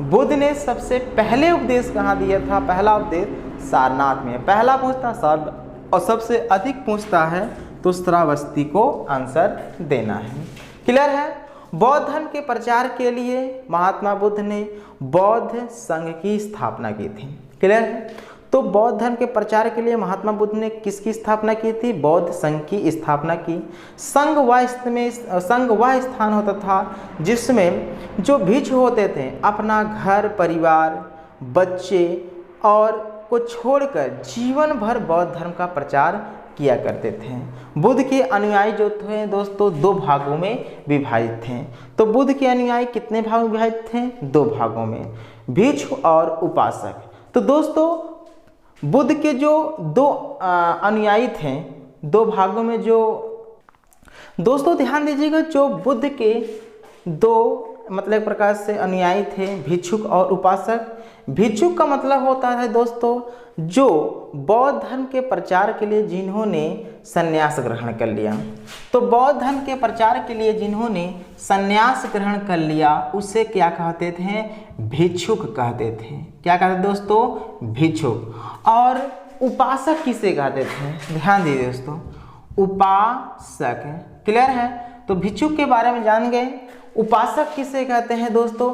बुद्ध ने सबसे पहले उपदेश कहाँ दिया था? पहला उपदेश सारनाथ में। पहला पूछता सार और सबसे अधिक पूछता है तो श्रावस्ती को आंसर देना है। क्लियर है? बौद्ध धर्म के प्रचार के लिए महात्मा बुद्ध ने बौद्ध संघ की स्थापना की थी। क्लियर है? तो बौद्ध धर्म के प्रचार के लिए महात्मा बुद्ध ने किसकी स्थापना की थी? बौद्ध संघ की स्थापना की। संघ वह स्थान होता था जिसमें जो भिक्षु होते थे अपना घर परिवार बच्चे और को छोड़कर जीवन भर बौद्ध धर्म का प्रचार किया करते थे। बुद्ध के अनुयायी जो थे दोस्तों 2 भागों में विभाजित थे। तो बुद्ध के अनुयायी कितने भागों में विभाजित थे? 2 भागों में, भिक्षु और उपासक। तो दोस्तों बुद्ध के जो 2 अनुयायी थे 2 भागों में, जो दोस्तों ध्यान दीजिएगा, जो बुद्ध के 2 मतलब एक प्रकार से अनुयायी थे, भिक्षुक और उपासक। भिक्षुक का मतलब होता है दोस्तों जो बौद्ध धर्म के प्रचार के लिए जिन्होंने संन्यास ग्रहण कर लिया। तो बौद्ध धर्म के प्रचार के लिए जिन्होंने संन्यास ग्रहण कर लिया उसे क्या कहते थे? भिक्षुक कहते थे। क्या कहते थे दोस्तों? भिक्षुक। और उपासक किसे कहते थे? ध्यान दीजिए दोस्तों, उपासक। क्लियर है? तो भिक्षुक के बारे में जान गए। उपासक किसे कहते हैं दोस्तों?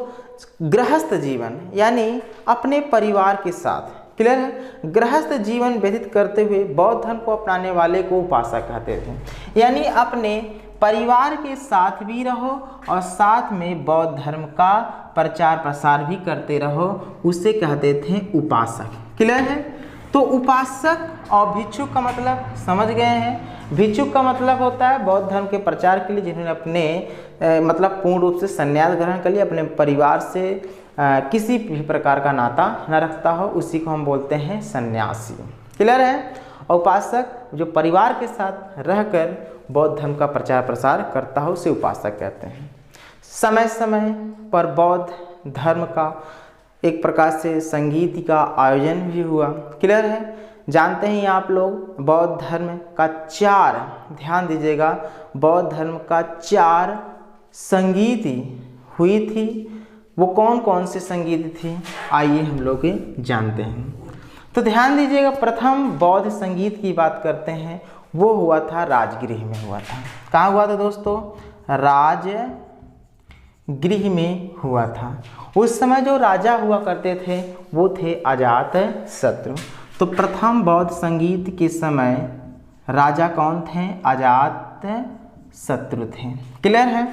गृहस्थ जीवन यानी अपने परिवार के साथ। क्लियर है? गृहस्थ जीवन व्यतीत करते हुए बौद्ध धर्म को अपनाने वाले को उपासक कहते थे। यानी अपने परिवार के साथ भी रहो और साथ में बौद्ध धर्म का प्रचार प्रसार भी करते रहो, उसे कहते थे उपासक। क्लियर है? तो उपासक और भिक्षुक का मतलब समझ गए हैं। भिक्षुक का मतलब होता है बौद्ध धर्म के प्रचार के लिए जिन्होंने अपने मतलब पूर्ण रूप से संन्यास ग्रहण कर लिया, अपने परिवार से किसी भी प्रकार का नाता न रखता हो, उसी को हम बोलते हैं सन्यासी। क्लियर है? और उपासक जो परिवार के साथ रहकर बौद्ध धर्म का प्रचार प्रसार करता हो, उसे उपासक कहते हैं। समय समय पर बौद्ध धर्म का एक प्रकार से संगीत का आयोजन भी हुआ। क्लियर है? जानते हैं आप लोग बौद्ध धर्म का 4, ध्यान दीजिएगा, बौद्ध धर्म का 4 संगीत हुई थी। वो कौन कौन से संगीत थी, आइए हम लोग जानते हैं। तो ध्यान दीजिएगा, प्रथम बौद्ध संगीत की बात करते हैं, वो हुआ था राजगृह में हुआ था। कहाँ हुआ था दोस्तों? राजगृह में हुआ था। उस समय जो राजा हुआ करते थे वो थे अजातशत्रु। तो प्रथम बौद्ध संगीत के समय राजा कौन थे? अजातशत्रु थे। क्लियर है?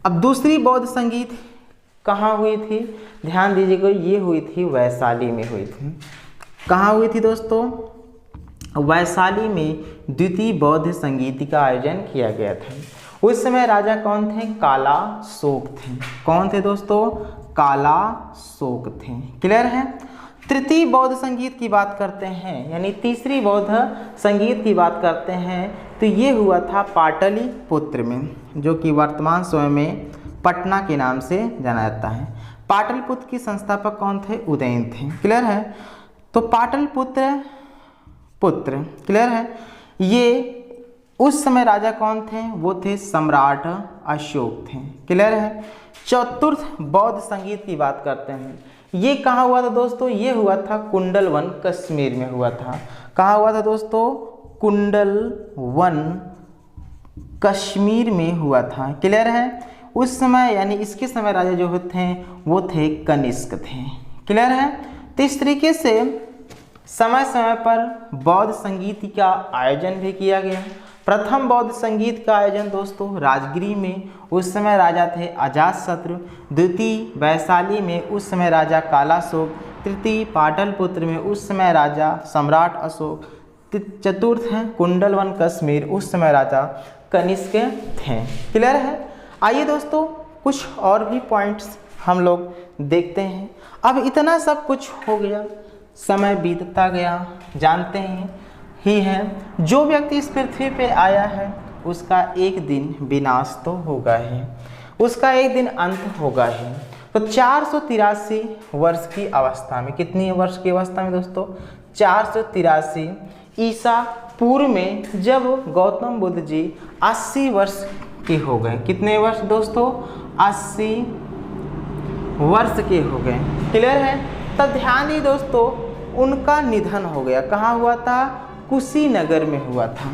अब दूसरी बौद्ध संगीत कहाँ हुई थी? ध्यान दीजिएगा, ये हुई थी वैशाली में हुई थी। कहाँ हुई थी दोस्तों? वैशाली में द्वितीय बौद्ध संगीत का आयोजन किया गया था। उस समय राजा कौन थे? कालाशोक थे। कौन थे दोस्तों? कालाशोक थे। क्लियर है? तृतीय बौद्ध संगीत की बात करते हैं, यानी तीसरी बौद्ध संगीत की बात करते हैं, तो ये हुआ था पाटलिपुत्र में, जो कि वर्तमान समय में पटना के नाम से जाना जाता है। पाटलिपुत्र की संस्थापक कौन थे? उदयन थे। क्लियर है? तो पाटलिपुत्र क्लियर है, ये उस समय राजा कौन थे? वो थे सम्राट अशोक थे। क्लियर है? चतुर्थ बौद्ध संगीत की बात करते हैं, ये कहाँ हुआ था दोस्तों? ये हुआ था कुंडलवन कश्मीर में हुआ था। कहाँ हुआ था दोस्तों? कुंडलवन कश्मीर में हुआ था। क्लियर है? उस समय यानी इसके समय राजा जो थे वो थे कनिष्क थे। क्लियर है? तो इस तरीके से समय समय पर बौद्ध संगीत का आयोजन भी किया गया। प्रथम बौद्ध संगीत का आयोजन दोस्तों राजगृह में, उस समय राजा थे अजातशत्रु। द्वितीय वैशाली में, उस समय राजा कालाशोक। तृतीय पाटलिपुत्र में, उस समय राजा सम्राट अशोक। चतुर्थ है कुंडलवन कश्मीर, उस समय राजा कनिष्क थे। क्लियर है? आइए दोस्तों कुछ और भी पॉइंट्स हम लोग देखते हैं। अब इतना सब कुछ हो गया, समय बीतता गया, जानते ही हैं जो व्यक्ति इस पृथ्वी पे आया है उसका एक दिन विनाश तो होगा ही, उसका एक दिन अंत होगा ही। तो 483 वर्ष की अवस्था में, कितनी वर्ष की अवस्था में दोस्तों? 483 ईसा पूर्व में, जब गौतम बुद्ध जी 80 वर्ष के हो गए। कितने वर्ष दोस्तों? 80 वर्ष के हो गए। क्लियर है? तब ध्यान दी दोस्तों, उनका निधन हो गया। कहाँ हुआ था? कुशीनगर में हुआ था।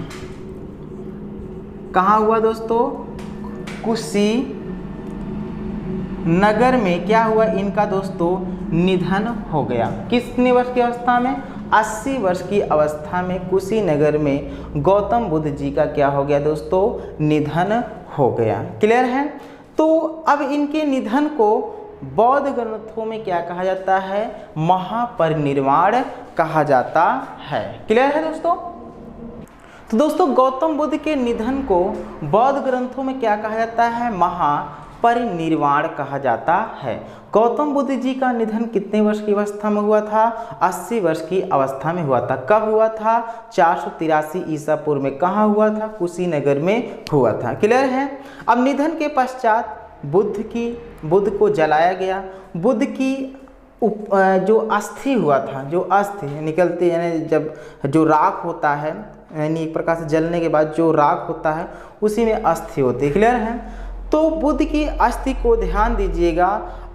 कहाँ हुआ दोस्तों? कुशीनगर में क्या हुआ? इनका दोस्तों निधन हो गया। कितने वर्ष की अवस्था में? 80 वर्ष की अवस्था में कुशीनगर में गौतम बुद्ध जी का क्या हो गया दोस्तों? निधन हो गया। क्लियर है? तो अब इनके निधन को बौद्ध ग्रंथों में क्या कहा जाता है? महापरिनिर्वाण कहा जाता है। क्लियर है दोस्तों? तो दोस्तों गौतम बुद्ध के निधन को बौद्ध ग्रंथों में क्या कहा जाता है? महापरिनिर्वाण कहा जाता है। गौतम बुद्ध जी का निधन कितने वर्ष की अवस्था में हुआ था? 80 वर्ष की अवस्था में हुआ था। कब हुआ था? 483 ईसा पूर्व में। कहाँ हुआ था? कुशीनगर में हुआ था। क्लियर है? अब निधन के पश्चात बुद्ध को जलाया गया। बुद्ध की जो अस्थि हुआ था, जो अस्थि निकलते यानी जब जो राख होता है, यानी एक प्रकार से जलने के बाद जो राख होता है उसी में अस्थि होती है। क्लियर है? तो बुद्ध की अस्थि को ध्यान दीजिएगा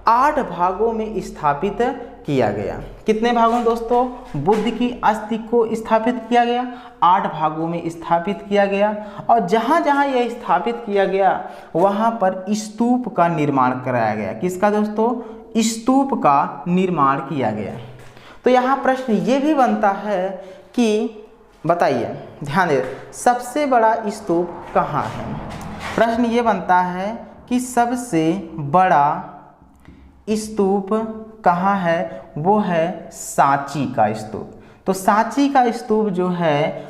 8 भागों में स्थापित किया गया। कितने भागों में दोस्तों? बुद्ध की अस्थि को स्थापित किया गया 8 भागों में स्थापित किया गया। और जहाँ जहाँ यह स्थापित किया गया वहाँ पर स्तूप का निर्माण कराया गया। किसका दोस्तों? स्तूप का निर्माण किया गया। तो यहाँ प्रश्न ये भी बनता है कि बताइए, ध्यान दे, सबसे बड़ा स्तूप कहाँ है? प्रश्न ये बनता है कि सबसे बड़ा स्तूप कहाँ है? वो है सांची का स्तूप। तो सांची का स्तूप जो है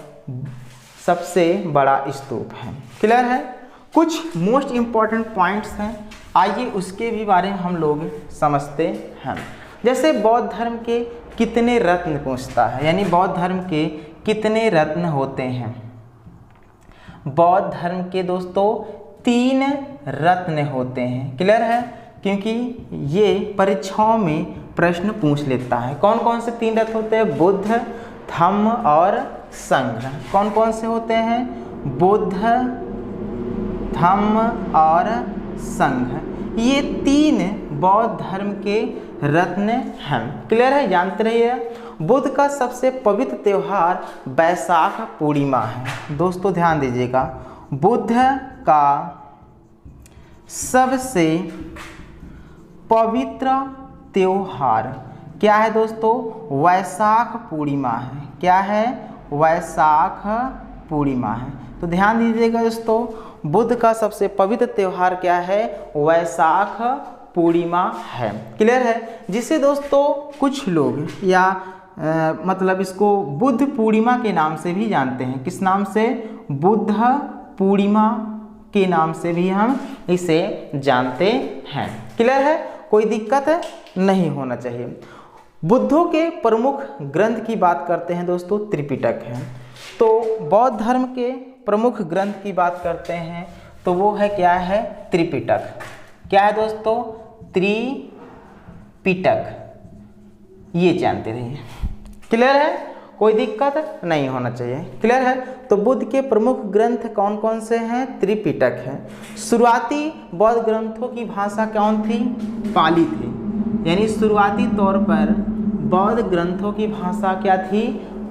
सबसे बड़ा स्तूप है। क्लियर है? कुछ मोस्ट इम्पॉर्टेंट पॉइंट्स हैं, आइए उसके भी बारे में हम लोग समझते हैं। जैसे बौद्ध धर्म के कितने रत्न पूछता है, यानी बौद्ध धर्म के कितने रत्न होते हैं? बौद्ध धर्म के दोस्तों 3 रत्न होते हैं। क्लियर है? क्योंकि ये परीक्षाओं में प्रश्न पूछ लेता है। कौन कौन से 3 रत्न होते हैं? बुद्ध, धम्म और संघ। कौन कौन से होते हैं? बुद्ध, धम्म और संघ। ये 3 बौद्ध धर्म के रत्न हैं। क्लियर है? जानते रहिए। बुद्ध का सबसे पवित्र त्यौहार वैशाख पूर्णिमा है। दोस्तों ध्यान दीजिएगा, बुद्ध का सबसे पवित्र त्यौहार क्या है दोस्तों? वैशाख पूर्णिमा है। क्या है? वैशाख पूर्णिमा है। तो ध्यान दीजिएगा दोस्तों, बुद्ध का सबसे पवित्र त्यौहार क्या है? वैशाख पूर्णिमा है। क्लियर है? जिसे दोस्तों कुछ लोग या मतलब इसको बुद्ध पूर्णिमा के नाम से भी जानते हैं। किस नाम से? बुद्ध पूर्णिमा के नाम से भी हम इसे जानते हैं। क्लियर है? कोई दिक्कत नहीं होना चाहिए। बुद्धों के प्रमुख ग्रंथ की बात करते हैं दोस्तों, त्रिपिटक है। तो बौद्ध धर्म के प्रमुख ग्रंथ की बात करते हैं तो वो है क्या है? त्रिपिटक। क्या है दोस्तों? त्रिपिटक। ये जानते रहिए। क्लियर है? कोई दिक्कत नहीं होना चाहिए। क्लियर है? तो बुद्ध के प्रमुख ग्रंथ कौन कौन से हैं? त्रिपिटक है। शुरुआती बौद्ध ग्रंथों की भाषा कौन थी? पाली थी। यानी शुरुआती तौर पर बौद्ध ग्रंथों की भाषा क्या थी?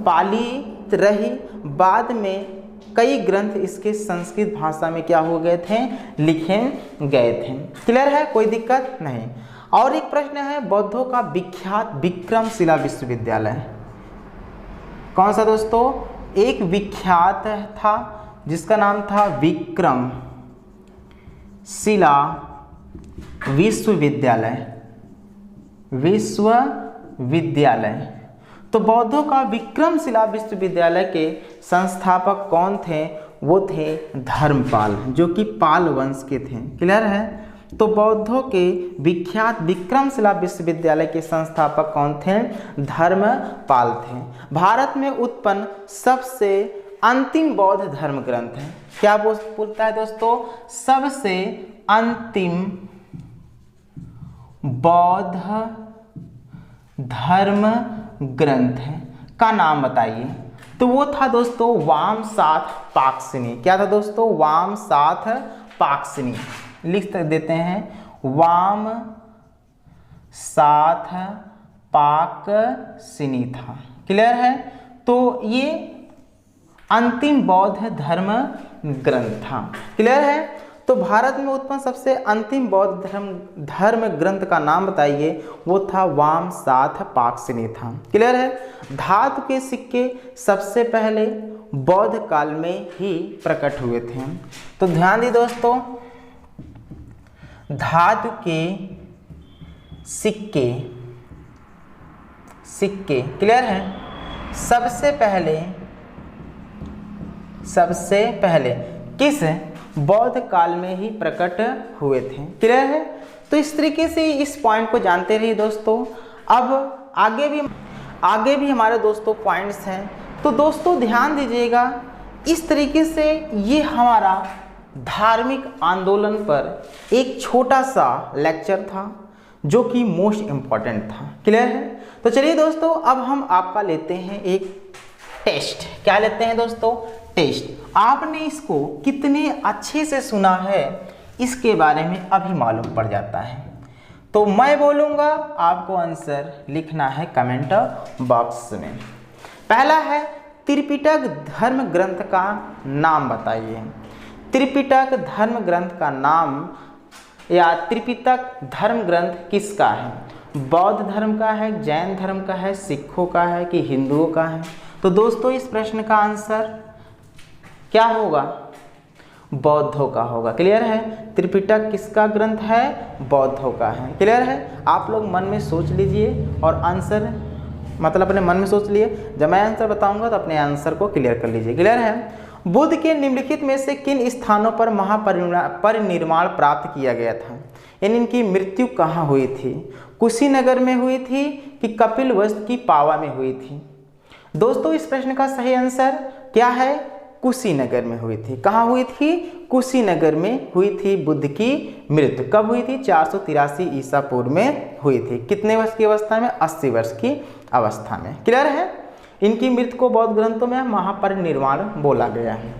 पाली रही। बाद में कई ग्रंथ इसके संस्कृत भाषा में क्या हो गए थे? लिखे गए थे। क्लियर है? कोई दिक्कत नहीं। और एक प्रश्न है, बौद्धों का विख्यात विक्रमशिला विश्वविद्यालय कौन सा दोस्तों? एक विख्यात था जिसका नाम था विक्रमशिला विश्वविद्यालय। विश्वविद्यालय। तो बौद्धों का विक्रमशिला विश्वविद्यालय के संस्थापक कौन थे? वो थे धर्मपाल, जो कि पाल वंश के थे। क्लियर है? तो बौद्धों के विख्यात विक्रमशिला विश्वविद्यालय के संस्थापक कौन थे? धर्मपाल थे। भारत में उत्पन्न सबसे अंतिम बौद्ध धर्म ग्रंथ है। क्या बोलता है दोस्तों? सबसे अंतिम बौद्ध धर्म ग्रंथ है का नाम बताइए। तो वो था दोस्तों वामसाथ पाक्शिनी। क्या था दोस्तों? वामसाथ पाक्शिनी। लिख देते हैं, वामसाथ पाक्शिनी था। क्लियर है? तो ये अंतिम बौद्ध धर्म ग्रंथ था। क्लियर है? तो भारत में उत्पन्न सबसे अंतिम बौद्ध धर्म ग्रंथ का नाम बताइए। वो था वामसाथ पाक्शिनी था। क्लियर है? धातु के सिक्के सबसे पहले बौद्ध काल में ही प्रकट हुए थे। तो ध्यान दी दोस्तों, धातु के सिक्के क्लियर है? सबसे पहले किस बौद्ध काल में ही प्रकट हुए थे। क्लियर है? तो इस तरीके से इस पॉइंट को जानते रहिए दोस्तों। अब आगे भी हमारे दोस्तों पॉइंट्स हैं, तो दोस्तों ध्यान दीजिएगा। इस तरीके से ये हमारा धार्मिक आंदोलन पर एक छोटा सा लेक्चर था जो कि मोस्ट इम्पॉर्टेंट था। क्लियर है? तो चलिए दोस्तों, अब हम आपका लेते हैं एक टेस्ट। क्या लेते हैं दोस्तों? टेस्ट। आपने इसको कितने अच्छे से सुना है इसके बारे में अभी मालूम पड़ जाता है। तो मैं बोलूँगा, आपको आंसर लिखना है कमेंट बॉक्स में। पहला है, त्रिपिटक धर्म ग्रंथ का नाम बताइए। त्रिपिटक धर्म ग्रंथ का नाम या त्रिपिटक धर्म ग्रंथ किसका है? बौद्ध धर्म का है, जैन धर्म का है, सिखों का है कि हिंदुओं का है? तो दोस्तों इस प्रश्न का आंसर क्या होगा? बौद्धों का होगा। क्लियर है? त्रिपिटक किसका ग्रंथ है? बौद्धों का है। क्लियर है? आप लोग मन में सोच लीजिए और आंसर मतलब अपने मन में सोच लिए, जब मैं आंसर बताऊंगा तो अपने आंसर को क्लियर कर लीजिए। क्लियर है? बुद्ध के निम्नलिखित में से किन स्थानों पर महापरिनिर्वाण प्राप्त किया गया था? यानी इनकी मृत्यु कहाँ हुई थी? कुशीनगर में हुई थी कि कपिलवस्तु की पावा में हुई थी? दोस्तों इस प्रश्न का सही आंसर क्या है? कुशीनगर में हुई थी। कहाँ हुई थी? कुशीनगर में हुई थी बुद्ध की मृत्यु। कब हुई थी? 483 ईसा पूर्व में हुई थी। कितने वर्ष की अवस्था में? 80 वर्ष की अवस्था में। क्लियर है? इनकी मृत्यु को बौद्ध ग्रंथों में महापरिनिर्वाण बोला गया है।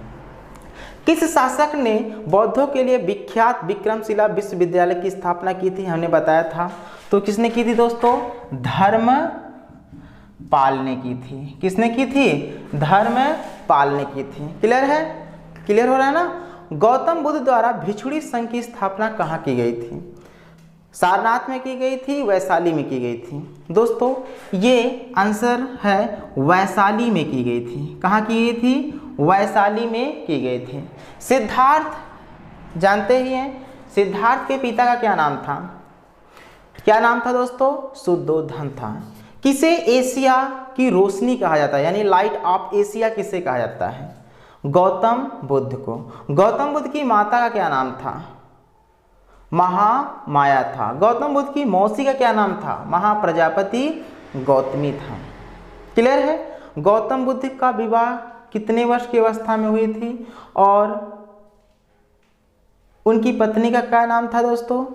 किस शासक ने बौद्धों के लिए विख्यात विक्रमशिला विश्वविद्यालय की स्थापना की थी? हमने बताया था। तो किसने की थी दोस्तों? धर्मपाल ने की थी। किसने की थी? धर्मपाल ने की थी। क्लियर है? क्लियर हो रहा है ना? गौतम बुद्ध द्वारा भिक्षुणी संघ की स्थापना कहाँ की गई थी? सारनाथ में की गई थी, वैशाली में की गई थी? दोस्तों ये आंसर है वैशाली में की गई थी। कहाँ की गई थी? वैशाली में की गई थी। सिद्धार्थ जानते ही हैं, सिद्धार्थ के पिता का क्या नाम था? क्या नाम था दोस्तों? शुद्धोधन था। किसे एशिया की रोशनी कहा जाता है? यानी लाइट ऑफ एशिया किसे कहा जाता है? गौतम बुद्ध को। गौतम बुद्ध की माता का क्या नाम था? महामाया था। गौतम बुद्ध की मौसी का क्या नाम था? महाप्रजापति गौतमी था। क्लियर है? गौतम बुद्ध का विवाह कितने वर्ष की अवस्था में हुई थी और उनकी पत्नी का क्या नाम था दोस्तों?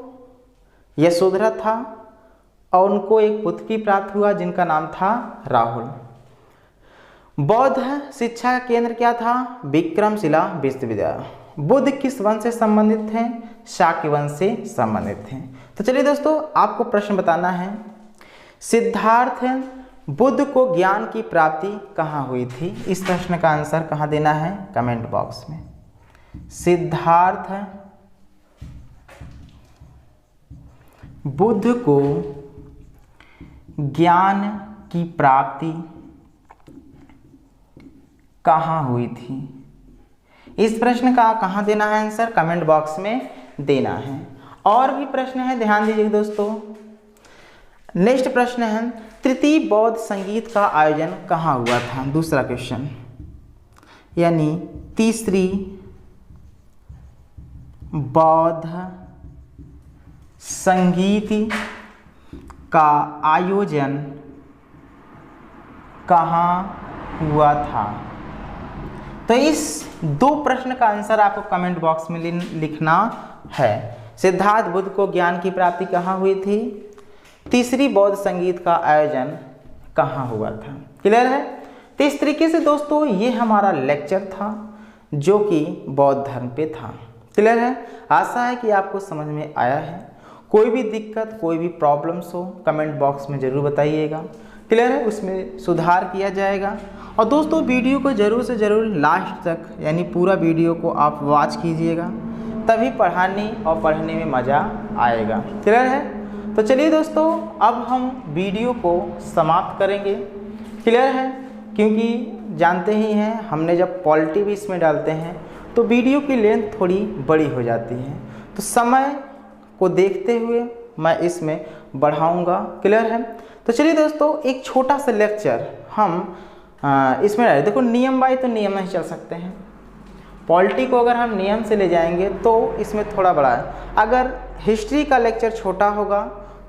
यशोधरा था। और उनको एक पुत्र भी प्राप्त हुआ जिनका नाम था राहुल। बौद्ध शिक्षा का केंद्र क्या था? विक्रमशिला विश्वविद्यालय। बुद्ध किस वंश से संबंधित थे? शाक्य वंश से संबंधित थे। तो चलिए दोस्तों आपको प्रश्न बताना है, सिद्धार्थ बुद्ध को ज्ञान की प्राप्ति कहाँ हुई थी? इस प्रश्न का आंसर कहाँ देना है? कमेंट बॉक्स में। सिद्धार्थ बुद्ध को ज्ञान की प्राप्ति कहाँ हुई थी? इस प्रश्न का कहाँ देना है आंसर? कमेंट बॉक्स में देना है। और भी प्रश्न है, ध्यान दीजिए दोस्तों। नेक्स्ट प्रश्न है, तृतीय बौद्ध संगीत का आयोजन कहाँ हुआ था? दूसरा क्वेश्चन, यानी तीसरी बौद्ध संगीत का आयोजन कहाँ हुआ था? तो इस दो प्रश्न का आंसर आपको कमेंट बॉक्स में लिखना है। सिद्धार्थ बुद्ध को ज्ञान की प्राप्ति कहाँ हुई थी? तीसरी बौद्ध संगीत का आयोजन कहाँ हुआ था? क्लियर है? तो इस तरीके से दोस्तों ये हमारा लेक्चर था जो कि बौद्ध धर्म पे था। क्लियर है? आशा है कि आपको समझ में आया है। कोई भी दिक्कत, कोई भी प्रॉब्लम्स हो कमेंट बॉक्स में ज़रूर बताइएगा। क्लियर है? उसमें सुधार किया जाएगा। और दोस्तों वीडियो को ज़रूर से ज़रूर लास्ट तक यानी पूरा वीडियो को आप वॉच कीजिएगा, तभी पढ़ाने और पढ़ने में मज़ा आएगा। क्लियर है? तो चलिए दोस्तों अब हम वीडियो को समाप्त करेंगे। क्लियर है? क्योंकि जानते ही हैं हमने जब पॉलिटी भी इसमें डालते हैं तो वीडियो की लेंथ थोड़ी बड़ी हो जाती है, तो समय को देखते हुए मैं इसमें बढ़ाऊंगा। क्लियर है? तो चलिए दोस्तों एक छोटा सा लेक्चर हम इसमें डालें। देखो नियम बाई तो नियम नहीं चल सकते हैं। पॉलिटी को अगर हम नियम से ले जाएंगे तो इसमें थोड़ा बड़ा है। अगर हिस्ट्री का लेक्चर छोटा होगा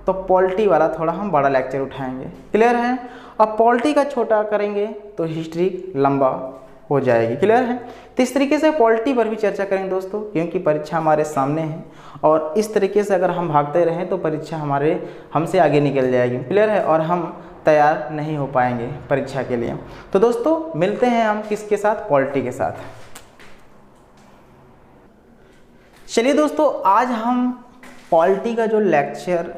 तो पॉलिटी वाला थोड़ा हम बड़ा लेक्चर उठाएंगे। क्लियर है? और पॉलिटी का छोटा करेंगे तो हिस्ट्री लंबा हो जाएगी। क्लियर है? तो इस तरीके से पॉलिटी पर भी चर्चा करेंगे दोस्तों, क्योंकि परीक्षा हमारे सामने है और इस तरीके से अगर हम भागते रहें तो परीक्षा हमसे आगे निकल जाएगी। क्लियर है? और हम तैयार नहीं हो पाएंगे परीक्षा के लिए। तो दोस्तों मिलते हैं हम किसके साथ? पॉलिटी के साथ। चलिए दोस्तों आज हम पॉलिटी का जो लेक्चर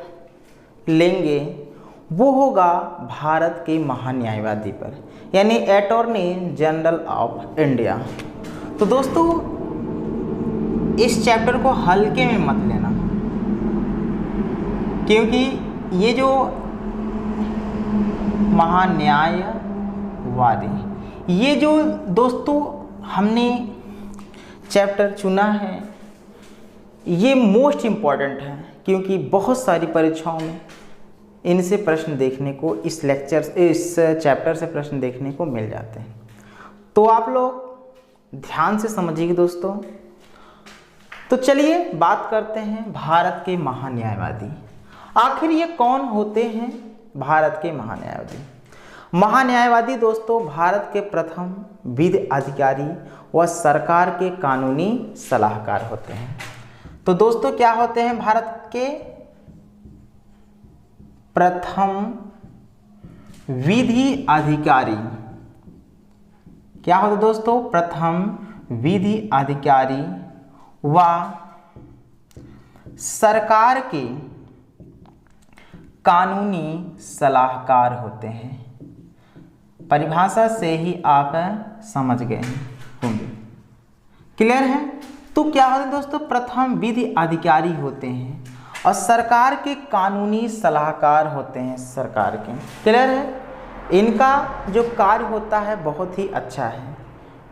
लेंगे वो होगा भारत के महान्यायवादी पर, यानी अटॉर्नी जनरल ऑफ इंडिया। तो दोस्तों इस चैप्टर को हल्के में मत लेना, क्योंकि ये जो महान्यायवादी, ये जो दोस्तों हमने चैप्टर चुना है ये मोस्ट इम्पॉर्टेंट है, क्योंकि बहुत सारी परीक्षाओं में इनसे प्रश्न देखने को, इस चैप्टर से प्रश्न देखने को मिल जाते हैं। तो आप लोग ध्यान से समझिए दोस्तों। तो चलिए बात करते हैं भारत के महान्यायवादी। आखिर ये कौन होते हैं भारत के महान्यायवादी? महान्यायवादी दोस्तों भारत के प्रथम विधि अधिकारी व सरकार के कानूनी सलाहकार होते हैं। तो दोस्तों क्या होते हैं भारत के प्रथम विधि अधिकारी? क्या होता है दोस्तों? प्रथम विधि अधिकारी व सरकार के कानूनी सलाहकार होते हैं। परिभाषा से ही आप समझ गए होंगे, क्लियर है? तो क्या होता है दोस्तों? प्रथम विधि अधिकारी होते हैं और सरकार के कानूनी सलाहकार होते हैं सरकार के, क्लियर है? इनका जो कार्य होता है बहुत ही अच्छा है।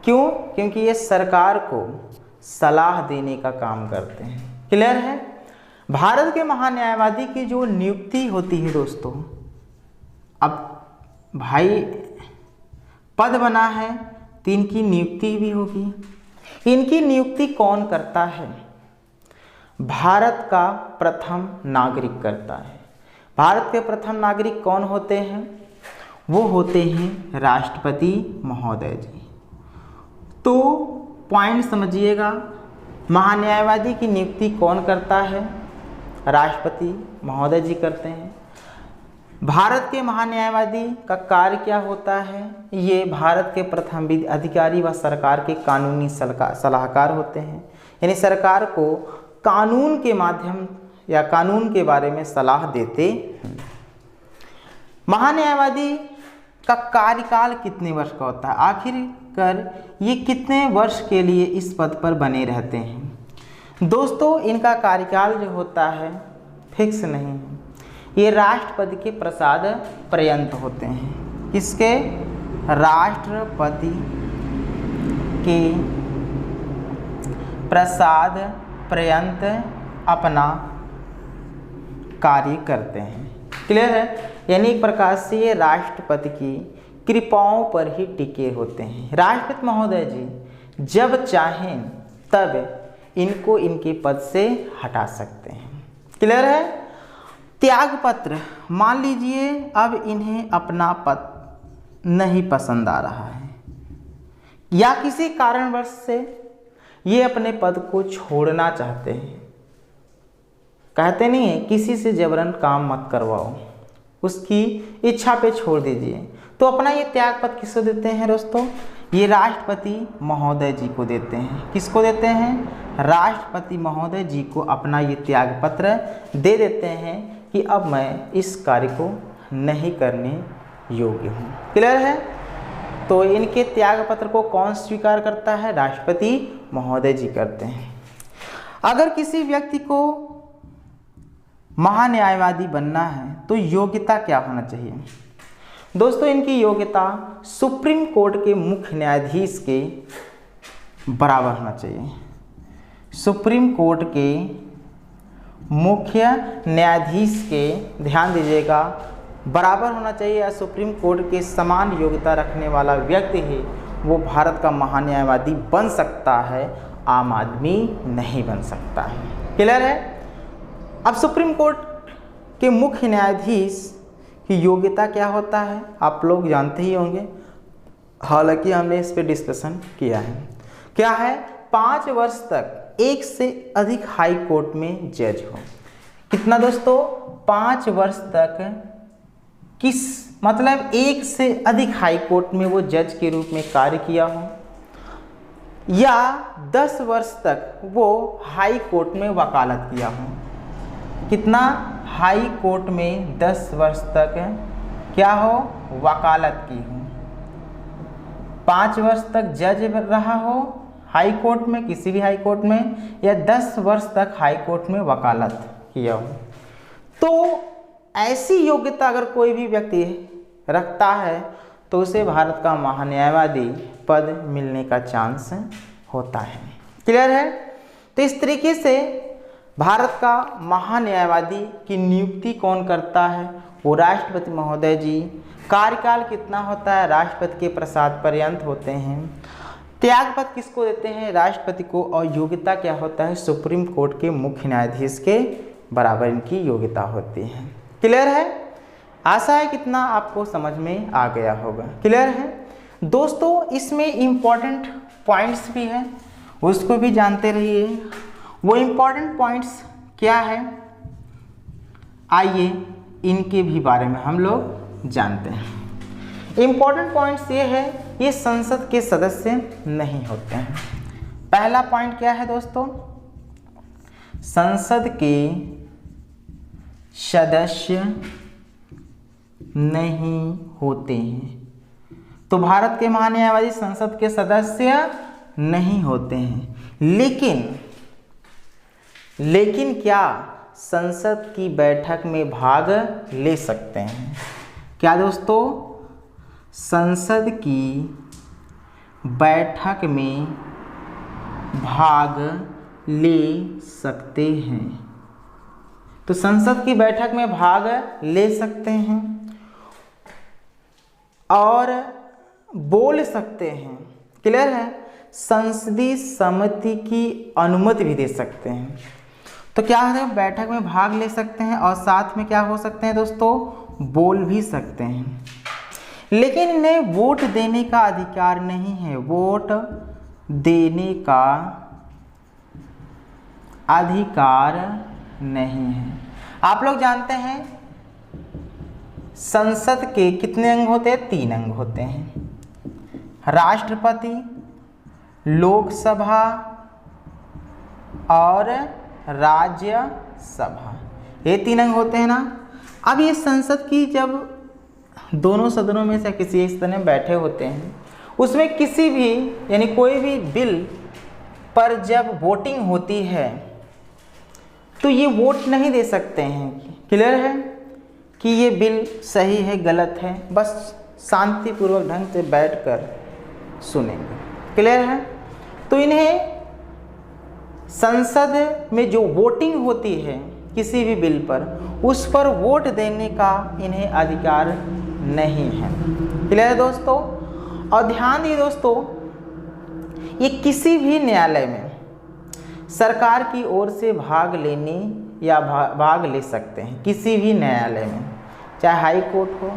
क्यों? क्योंकि ये सरकार को सलाह देने का काम करते हैं, क्लियर है? भारत के महान्यायवादी की जो नियुक्ति होती है दोस्तों, अब भाई पद बना है तो इनकी नियुक्ति भी होगी। इनकी नियुक्ति कौन करता है? भारत का प्रथम नागरिक करता है। भारत के प्रथम नागरिक कौन होते हैं? वो होते हैं राष्ट्रपति महोदय जी। तो पॉइंट समझिएगा, महान्यायवादी की नियुक्ति कौन करता है? राष्ट्रपति महोदय जी करते हैं। भारत के महान्यायवादी का कार्य क्या होता है? ये भारत के प्रथम विधि अधिकारी व सरकार के कानूनी सलाहकार होते हैं, यानी सरकार को कानून के माध्यम या कानून के बारे में सलाह देते हैं। महान्यायवादी का कार्यकाल कितने वर्ष का होता है? आखिरकार ये कितने वर्ष के लिए इस पद पर बने रहते हैं? दोस्तों इनका कार्यकाल जो होता है फिक्स नहीं है, ये राष्ट्रपति के प्रसाद पर्यंत होते हैं। किसके? राष्ट्रपति के प्रसाद पर्यंत अपना कार्य करते हैं, क्लियर है? यानी एक प्रकार से ये राष्ट्रपति की कृपाओं पर ही टिके होते हैं। राष्ट्रपति महोदय जी जब चाहें तब इनको इनके पद से हटा सकते हैं, क्लियर है? त्यागपत्र, मान लीजिए अब इन्हें अपना पद नहीं पसंद आ रहा है या किसी कारणवश से ये अपने पद को छोड़ना चाहते हैं। कहते नहीं है किसी से जबरन काम मत करवाओ, उसकी इच्छा पे छोड़ दीजिए। तो अपना ये त्याग पत्र किसको देते हैं दोस्तों? ये राष्ट्रपति महोदय जी को देते हैं। किसको देते हैं? राष्ट्रपति महोदय जी को अपना ये त्याग पत्र दे देते हैं कि अब मैं इस कार्य को नहीं करने योग्य हूँ, क्लियर है? तो इनके त्याग पत्र को कौन स्वीकार करता है? राष्ट्रपति महोदय जी करते हैं। अगर किसी व्यक्ति को महान्यायवादी बनना है तो योग्यता क्या होना चाहिए? दोस्तों इनकी योग्यता सुप्रीम कोर्ट के मुख्य न्यायाधीश के बराबर होना चाहिए। सुप्रीम कोर्ट के मुख्य न्यायाधीश के, ध्यान दीजिएगा, बराबर होना चाहिए या सुप्रीम कोर्ट के समान योग्यता रखने वाला व्यक्ति ही वो भारत का महान्यायवादी बन सकता है, आम आदमी नहीं बन सकता है, क्लियर है? अब सुप्रीम कोर्ट के मुख्य न्यायाधीश की योग्यता क्या होता है आप लोग जानते ही होंगे, हालांकि हमने इस पर डिस्कशन किया है। क्या है? 5 वर्ष तक एक से अधिक हाई कोर्ट में जज हो। कितना दोस्तों? 5 वर्ष तक किस मतलब एक से अधिक हाई कोर्ट में वो जज के रूप में कार्य किया हो, या 10 वर्ष तक वो हाई कोर्ट में वकालत किया हो। कितना? हाई कोर्ट में 10 वर्ष तक क्या हो? वकालत की हो। 5 वर्ष तक जज रहा हो हाई कोर्ट में, किसी भी हाई कोर्ट में, या 10 वर्ष तक हाई कोर्ट में वकालत किया हो। तो ऐसी योग्यता अगर कोई भी व्यक्ति रखता है तो उसे भारत का महान्यायवादी पद मिलने का चांस होता है, क्लियर है। तो इस तरीके से भारत का महान्यायवादी की नियुक्ति कौन करता है, वो राष्ट्रपति महोदय जी। कार्यकाल कितना होता है, राष्ट्रपति के प्रसाद पर्यंत होते हैं। त्यागपत्र किसको देते हैं, राष्ट्रपति को। और योग्यता क्या होता है, सुप्रीम कोर्ट के मुख्य न्यायाधीश के बराबर इनकी योग्यता होती है। क्लियर है। आशा है कितना आपको समझ में आ गया होगा। क्लियर है दोस्तों। इसमें इम्पॉर्टेंट पॉइंट्स भी हैं, उसको भी जानते रहिए। वो इम्पॉर्टेंट पॉइंट्स क्या है, आइए इनके भी बारे में हम लोग जानते हैं। इम्पॉर्टेंट पॉइंट्स ये है, ये संसद के सदस्य नहीं होते हैं। पहला पॉइंट क्या है दोस्तों, संसद के सदस्य नहीं होते हैं। तो भारत के महान्यायवादी संसद के सदस्य नहीं होते हैं, लेकिन क्या संसद की बैठक में भाग ले सकते हैं। क्या दोस्तों, संसद की बैठक में भाग ले सकते हैं। तो संसद की बैठक में भाग ले सकते हैं और बोल सकते हैं। क्लियर है। संसदीय समिति की अनुमति भी दे सकते हैं। तो क्या है, बैठक में भाग ले सकते हैं और साथ में क्या हो सकते हैं दोस्तों, बोल भी सकते हैं। लेकिन इन्हें वोट देने का अधिकार नहीं है, वोट देने का अधिकार नहीं है। आप लोग जानते हैं संसद के कितने अंग होते हैं, 3 अंग होते हैं, राष्ट्रपति, लोकसभा और राज्यसभा, ये 3 अंग होते हैं ना। अब ये संसद की जब दोनों सदनों में से किसी एक सदन में बैठे होते हैं, उसमें किसी भी यानी कोई भी बिल पर जब वोटिंग होती है तो ये वोट नहीं दे सकते हैं। क्लियर है कि ये बिल सही है गलत है, बस शांतिपूर्वक ढंग से बैठकर सुनेंगे। क्लियर है। तो इन्हें संसद में जो वोटिंग होती है किसी भी बिल पर, उस पर वोट देने का इन्हें अधिकार नहीं है। क्लियर है दोस्तों। और ध्यान दिए दोस्तों, ये किसी भी न्यायालय में सरकार की ओर से भाग लेने या भाग ले सकते हैं, किसी भी न्यायालय में, चाहे हाई कोर्ट हो,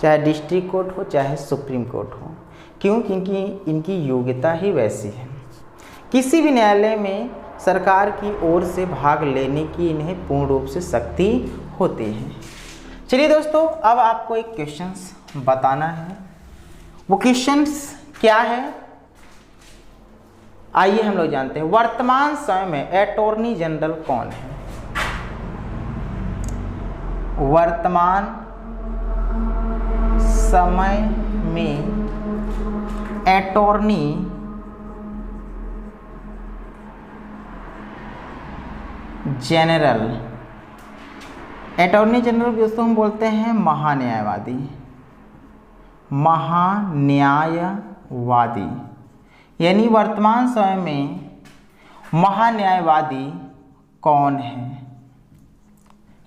चाहे डिस्ट्रिक्ट कोर्ट हो, चाहे सुप्रीम कोर्ट हो। क्यों? क्योंकि इनकी योग्यता ही वैसी है। किसी भी न्यायालय में सरकार की ओर से भाग लेने की इन्हें पूर्ण रूप से शक्ति होती है। चलिए दोस्तों, अब आपको एक क्वेश्चंस बताना है। वो क्वेश्चंस क्या है, आइए हम लोग जानते हैं। वर्तमान समय में अटॉर्नी जनरल कौन है? वर्तमान समय में अटॉर्नी जनरल, अटॉर्नी जनरल दोस्तों हम बोलते हैं महान्यायवादी, महान्यायवादी। यानी वर्तमान समय में महान्यायवादी कौन है?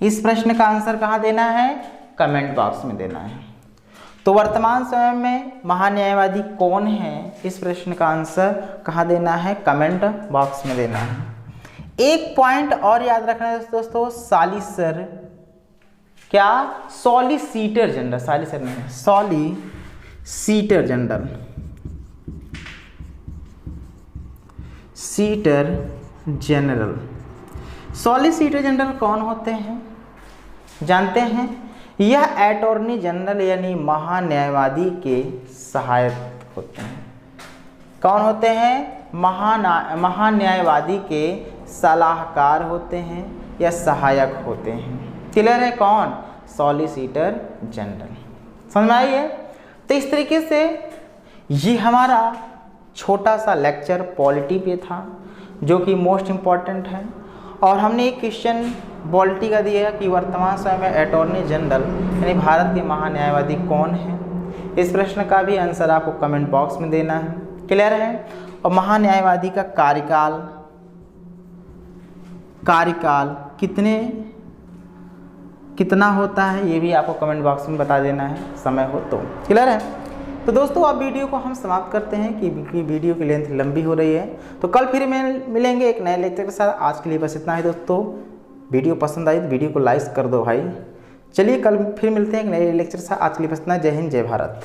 इस प्रश्न का आंसर कहाँ देना है? कमेंट बॉक्स में देना है। तो वर्तमान समय में महान्यायवादी कौन है, इस प्रश्न का आंसर कहाँ देना है? कमेंट बॉक्स में देना है। एक पॉइंट और याद रखना है दोस्तों, सॉलिसिटर, क्या? सॉलिसिटर जनरल, सॉलिसिटर नहीं, solicitor general, seater general. Solicitor general कौन होते हैं जानते हैं? यह अटॉर्नी जनरल यानी महान्यायवादी के सहायक होते हैं। कौन होते हैं? महान्यायवादी के सलाहकार होते हैं या सहायक होते हैं। क्लियर है? कौन? Solicitor general. समझ में आई है? तो इस तरीके से ये हमारा छोटा सा लेक्चर पॉलिटी पे था, जो कि मोस्ट इम्पॉर्टेंट है। और हमने एक क्वेश्चन पॉलिटी का दिया कि वर्तमान समय में अटॉर्नी जनरल यानी भारत के महान्यायवादी कौन है। इस प्रश्न का भी आंसर आपको कमेंट बॉक्स में देना है। क्लियर है? और महान्यायवादी का कार्यकाल कितना होता है, ये भी आपको कमेंट बॉक्स में बता देना है समय हो तो। क्लियर है? तो दोस्तों अब वीडियो को हम समाप्त करते हैं कि वीडियो की लेंथ लंबी हो रही है। तो कल फिर मिलेंगे एक नए लेक्चर के साथ। आज के लिए बस इतना ही दोस्तों। वीडियो पसंद आई तो वीडियो को लाइक कर दो भाई। चलिए कल फिर मिलते हैं एक नए लेक्चर के साथ। आज के लिए बस इतना। जय हिंद, जय भारत।